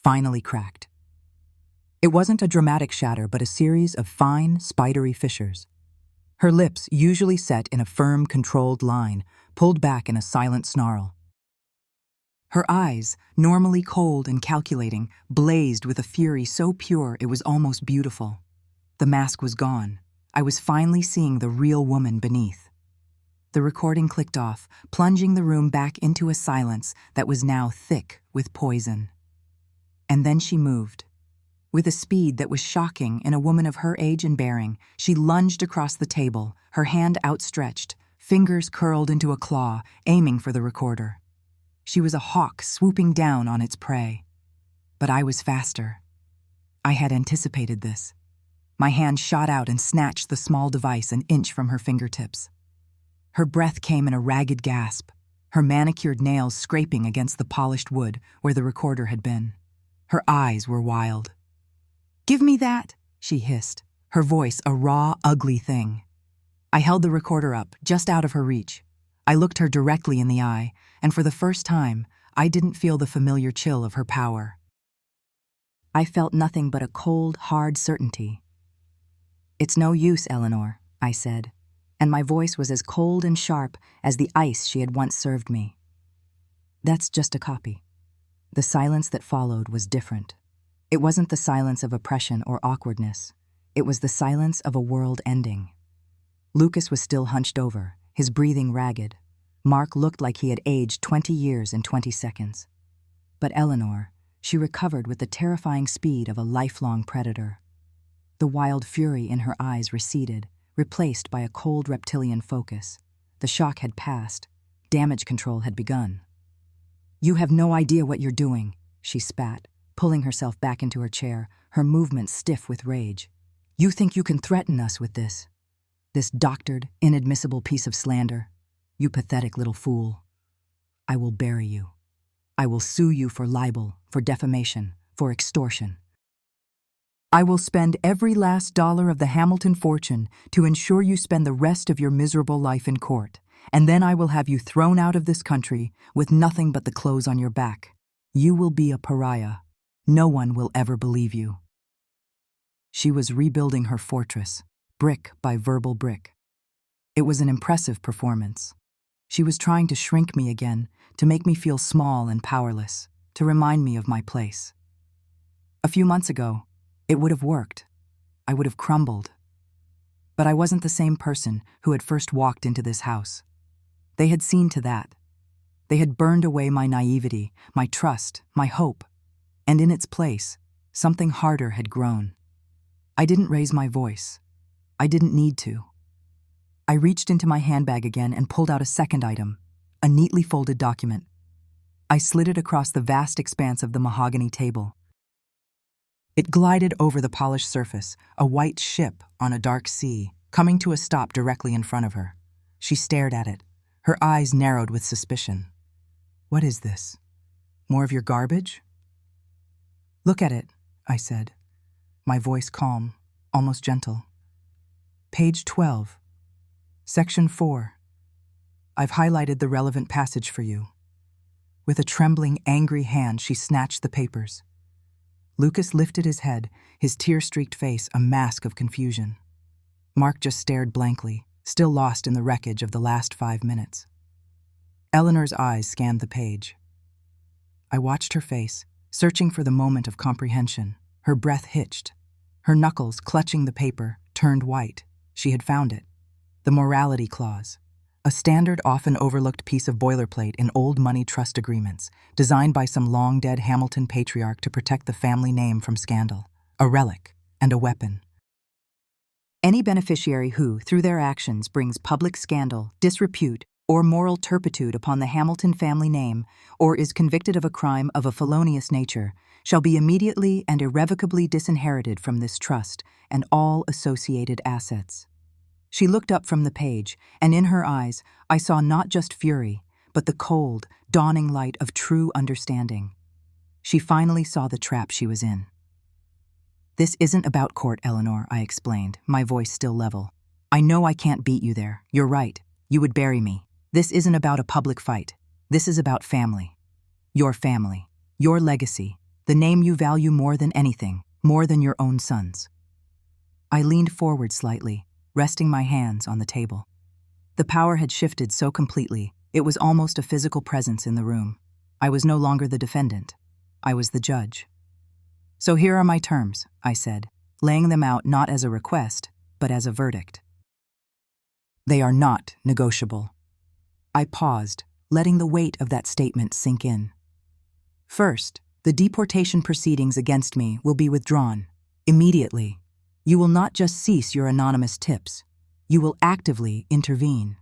finally cracked. It wasn't a dramatic shatter, but a series of fine, spidery fissures. Her lips, usually set in a firm, controlled line, pulled back in a silent snarl. Her eyes, normally cold and calculating, blazed with a fury so pure it was almost beautiful. The mask was gone. I was finally seeing the real woman beneath. The recording clicked off, plunging the room back into a silence that was now thick with poison. And then she moved. With a speed that was shocking in a woman of her age and bearing, she lunged across the table, her hand outstretched, fingers curled into a claw, aiming for the recorder. She was a hawk swooping down on its prey. But I was faster. I had anticipated this. My hand shot out and snatched the small device an inch from her fingertips. Her breath came in a ragged gasp, her manicured nails scraping against the polished wood where the recorder had been. Her eyes were wild. "Give me that," she hissed, her voice a raw, ugly thing. I held the recorder up, just out of her reach. I looked her directly in the eye, and for the first time, I didn't feel the familiar chill of her power. I felt nothing but a cold, hard certainty. "It's no use, Eleanor," I said, and my voice was as cold and sharp as the ice she had once served me. "That's just a copy." The silence that followed was different. It wasn't the silence of oppression or awkwardness. It was the silence of a world ending. Lucas was still hunched over, his breathing ragged. Mark looked like he had aged 20 years in 20 seconds. But Eleanor, She recovered with the terrifying speed of a lifelong predator. The wild fury in her eyes receded, replaced by a cold reptilian focus. The shock had passed. Damage control had begun. "You have no idea what you're doing," she spat, pulling herself back into her chair, her movements stiff with rage. "You think you can threaten us with this doctored, inadmissible piece of slander? You pathetic little fool. I will bury you. I will sue you for libel, for defamation, for extortion. I will spend every last dollar of the Hamilton fortune to ensure you spend the rest of your miserable life in court, and then I will have you thrown out of this country with nothing but the clothes on your back. You will be a pariah. No one will ever believe you." She was rebuilding her fortress, brick by verbal brick. It was an impressive performance. She was trying to shrink me again, to make me feel small and powerless, to remind me of my place. A few months ago, it would have worked. I would have crumbled. But I wasn't the same person who had first walked into this house. They had seen to that. They had burned away my naivety, my trust, my hope. And in its place, something harder had grown. I didn't raise my voice. I didn't need to. I reached into my handbag again and pulled out a second item, a neatly folded document. I slid it across the vast expanse of the mahogany table. It glided over the polished surface, a white ship on a dark sea, coming to a stop directly in front of her. She stared at it, her eyes narrowed with suspicion. "What is this? More of your garbage?" "Look at it," I said, my voice calm, almost gentle. "Page 12, Section 4. I've highlighted the relevant passage for you." With a trembling, angry hand, she snatched the papers. Lucas lifted his head, his tear-streaked face a mask of confusion. Mark just stared blankly, still lost in the wreckage of the last 5 minutes. Eleanor's eyes scanned the page. I watched her face, searching for the moment of comprehension. Her breath hitched. Her knuckles, clutching the paper, turned white. She had found it. The morality clause. A standard, often overlooked piece of boilerplate in old money trust agreements, designed by some long-dead Hamilton patriarch to protect the family name from scandal. A relic and a weapon. Any beneficiary who, through their actions, brings public scandal, disrepute, or moral turpitude upon the Hamilton family name, or is convicted of a crime of a felonious nature, shall be immediately and irrevocably disinherited from this trust and all associated assets. She looked up from the page, and in her eyes I saw not just fury, but the cold, dawning light of true understanding. She finally saw the trap she was in. "This isn't about court, Eleanor," I explained, my voice still level. "I know I can't beat you there. You're right. You would bury me. This isn't about a public fight. This is about family. Your family. Your legacy. The name you value more than anything, more than your own son's." I leaned forward slightly, resting my hands on the table. The power had shifted so completely, it was almost a physical presence in the room. I was no longer the defendant. I was the judge. "So here are my terms," I said, laying them out not as a request, but as a verdict. "They are not negotiable." I paused, letting the weight of that statement sink in. "First, the deportation proceedings against me will be withdrawn, immediately. You will not just cease your anonymous tips. You will actively intervene.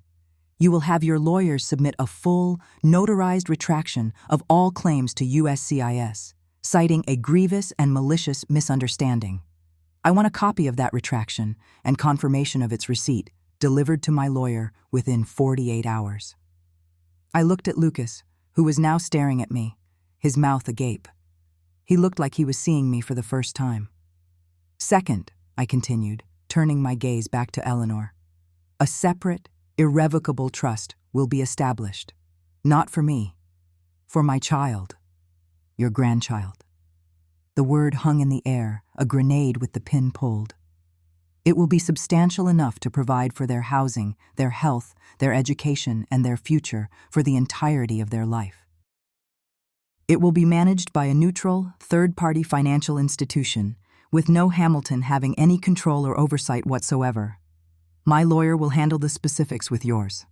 You will have your lawyers submit a full, notarized retraction of all claims to USCIS, citing a grievous and malicious misunderstanding. I want a copy of that retraction and confirmation of its receipt delivered to my lawyer within 48 hours. I looked at Lucas, who was now staring at me, his mouth agape. He looked like he was seeing me for the first time. "Second," I continued, turning my gaze back to Eleanor, "a separate, irrevocable trust will be established. Not for me, for my child, your grandchild." The word hung in the air, a grenade with the pin pulled. "It will be substantial enough to provide for their housing, their health, their education, and their future for the entirety of their life. It will be managed by a neutral, third-party financial institution, with no Hamilton having any control or oversight whatsoever. My lawyer will handle the specifics with yours."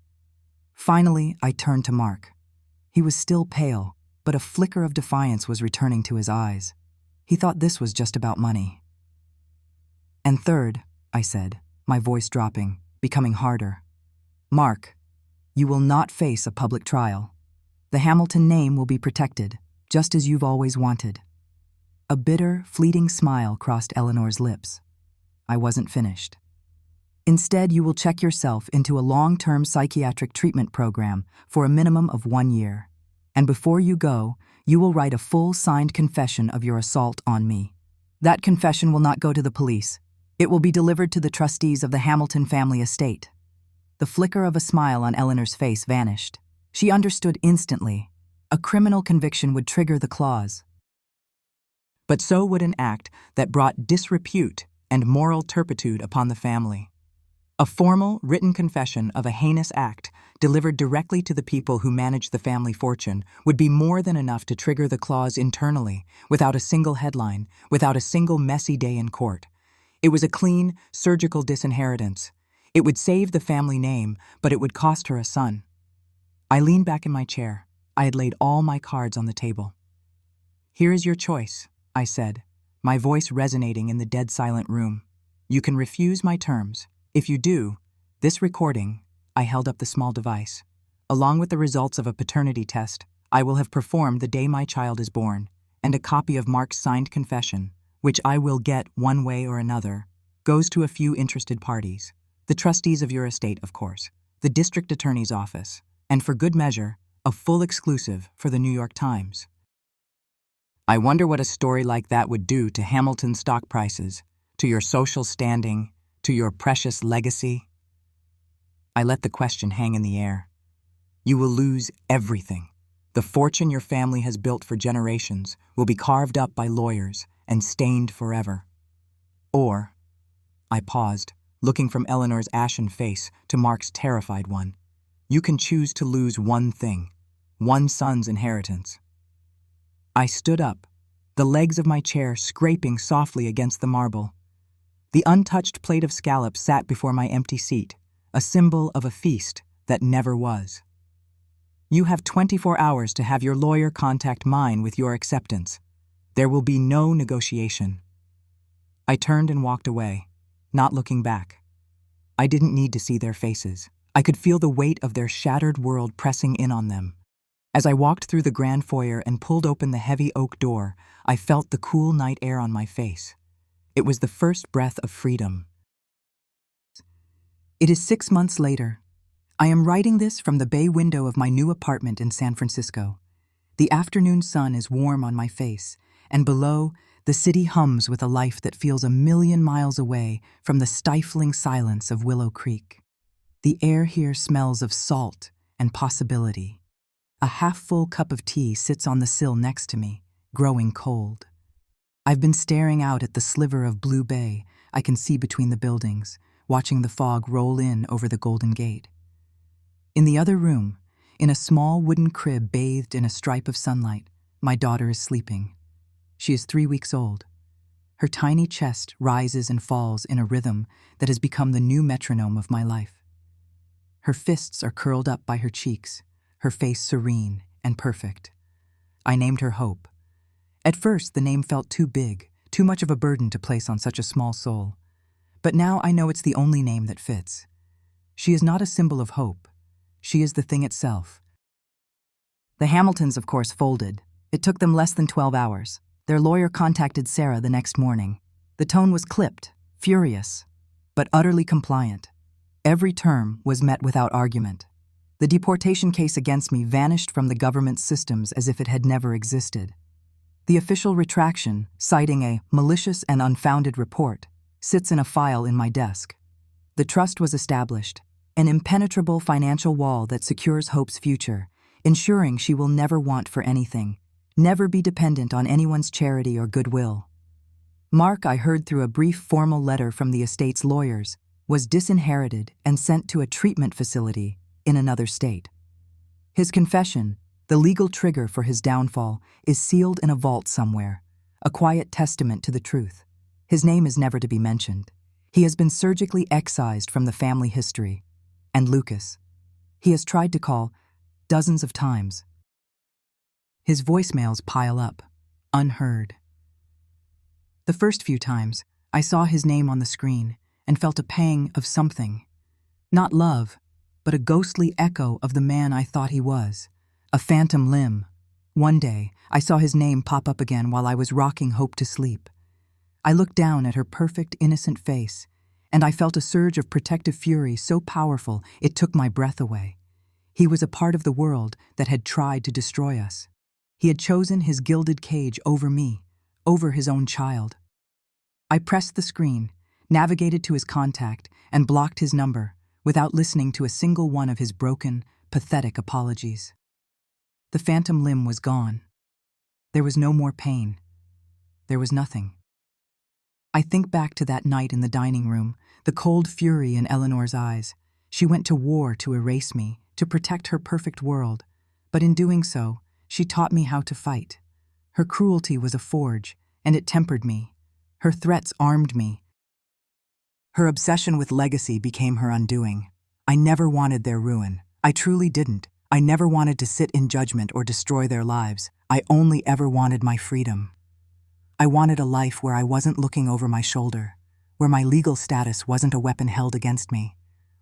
Finally, I turned to Mark. He was still pale, but a flicker of defiance was returning to his eyes. He thought this was just about money. And third, I said, my voice dropping, becoming harder. Mark, you will not face a public trial. The Hamilton name will be protected, just as you've always wanted. A bitter, fleeting smile crossed Eleanor's lips. I wasn't finished. Instead, you will check yourself into a long-term psychiatric treatment program for a minimum of 1 year. And before you go, you will write a full signed confession of your assault on me. That confession will not go to the police. It will be delivered to the trustees of the Hamilton family estate. The flicker of a smile on Eleanor's face vanished. She understood instantly. A criminal conviction would trigger the clause. But so would an act that brought disrepute and moral turpitude upon the family. A formal, written confession of a heinous act delivered directly to the people who managed the family fortune would be more than enough to trigger the clause internally, without a single headline, without a single messy day in court. It was a clean, surgical disinheritance. It would save the family name, but it would cost her a son. I leaned back in my chair. I had laid all my cards on the table. "Here is your choice," I said, my voice resonating in the dead silent room. "You can refuse my terms. If you do, this recording," I held up the small device, "along with the results of a paternity test I will have performed the day my child is born, and a copy of Mark's signed confession, which I will get one way or another, goes to a few interested parties. The trustees of your estate, of course, the district attorney's office, and for good measure, a full exclusive for the New York Times." I wonder what a story like that would do to Hamilton stock prices, to your social standing, to your precious legacy. I let the question hang in the air. You will lose everything. The fortune your family has built for generations will be carved up by lawyers and stained forever. Or, I paused, looking from Eleanor's ashen face to Mark's terrified one. You can choose to lose one thing, one son's inheritance. I stood up, the legs of my chair scraping softly against the marble. The untouched plate of scallops sat before my empty seat, a symbol of a feast that never was. You have 24 hours to have your lawyer contact mine with your acceptance. There will be no negotiation. I turned and walked away, not looking back. I didn't need to see their faces. I could feel the weight of their shattered world pressing in on them. As I walked through the grand foyer and pulled open the heavy oak door, I felt the cool night air on my face. It was the first breath of freedom. It is 6 months later. I am writing this from the bay window of my new apartment in San Francisco. The afternoon sun is warm on my face, and below, the city hums with a life that feels a million miles away from the stifling silence of Willow Creek. The air here smells of salt and possibility. A half-full cup of tea sits on the sill next to me, growing cold. I've been staring out at the sliver of blue bay I can see between the buildings, watching the fog roll in over the Golden Gate. In the other room, in a small wooden crib bathed in a stripe of sunlight, my daughter is sleeping. She is 3 weeks old. Her tiny chest rises and falls in a rhythm that has become the new metronome of my life. Her fists are curled up by her cheeks, her face serene and perfect. I named her Hope. At first, the name felt too big, too much of a burden to place on such a small soul. But now I know it's the only name that fits. She is not a symbol of hope. She is the thing itself. The Hamiltons, of course, folded. It took them less than 12 hours. Their lawyer contacted Sarah the next morning. The tone was clipped, furious, but utterly compliant. Every term was met without argument. The deportation case against me vanished from the government's systems as if it had never existed. The official retraction, citing a malicious and unfounded report, sits in a file in my desk. The trust was established, an impenetrable financial wall that secures Hope's future, ensuring she will never want for anything, never be dependent on anyone's charity or goodwill. Mark, I heard through a brief formal letter from the estate's lawyers, was disinherited and sent to a treatment facility in another state. His confession, the legal trigger for his downfall, is sealed in a vault somewhere, a quiet testament to the truth. His name is never to be mentioned. He has been surgically excised from the family history. And Lucas. He has tried to call dozens of times. His voicemails pile up, unheard. The first few times, I saw his name on the screen and felt a pang of something. Not love, but a ghostly echo of the man I thought he was. A phantom limb. One day, I saw his name pop up again while I was rocking Hope to sleep. I looked down at her perfect, innocent face, and I felt a surge of protective fury so powerful it took my breath away. He was a part of the world that had tried to destroy us. He had chosen his gilded cage over me, over his own child. I pressed the screen, navigated to his contact, and blocked his number, without listening to a single one of his broken, pathetic apologies. The phantom limb was gone. There was no more pain. There was nothing. I think back to that night in the dining room, the cold fury in Eleanor's eyes. She went to war to erase me, to protect her perfect world, but in doing so, she taught me how to fight. Her cruelty was a forge, and it tempered me. Her threats armed me. Her obsession with legacy became her undoing. I never wanted their ruin. I truly didn't. I never wanted to sit in judgment or destroy their lives. I only ever wanted my freedom. I wanted a life where I wasn't looking over my shoulder, where my legal status wasn't a weapon held against me,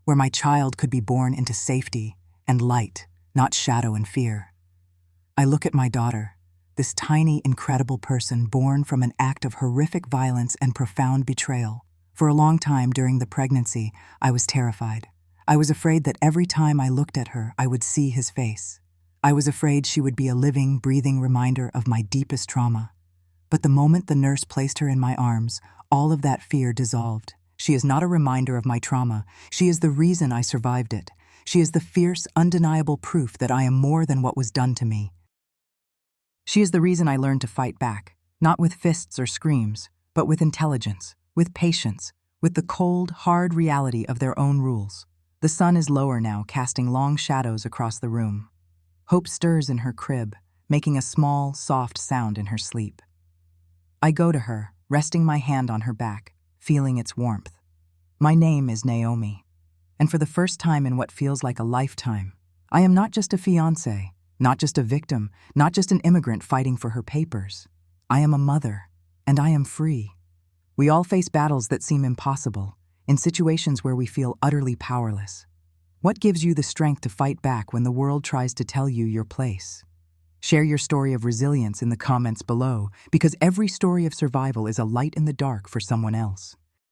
where my child could be born into safety and light, not shadow and fear. I look at my daughter, this tiny, incredible person born from an act of horrific violence and profound betrayal. For a long time during the pregnancy, I was terrified. I was afraid that every time I looked at her, I would see his face. I was afraid she would be a living, breathing reminder of my deepest trauma. But the moment the nurse placed her in my arms, all of that fear dissolved. She is not a reminder of my trauma. She is the reason I survived it. She is the fierce, undeniable proof that I am more than what was done to me. She is the reason I learned to fight back, not with fists or screams, but with intelligence, with patience, with the cold, hard reality of their own rules. The sun is lower now, casting long shadows across the room. Hope stirs in her crib, making a small, soft sound in her sleep. I go to her, resting my hand on her back, feeling its warmth. My name is Naomi, and for the first time in what feels like a lifetime, I am not just a fiancé, not just a victim, not just an immigrant fighting for her papers. I am a mother, and I am free. We all face battles that seem impossible, in situations where we feel utterly powerless. What gives you the strength to fight back when the world tries to tell you your place? Share your story of resilience in the comments below, because every story of survival is a light in the dark for someone else.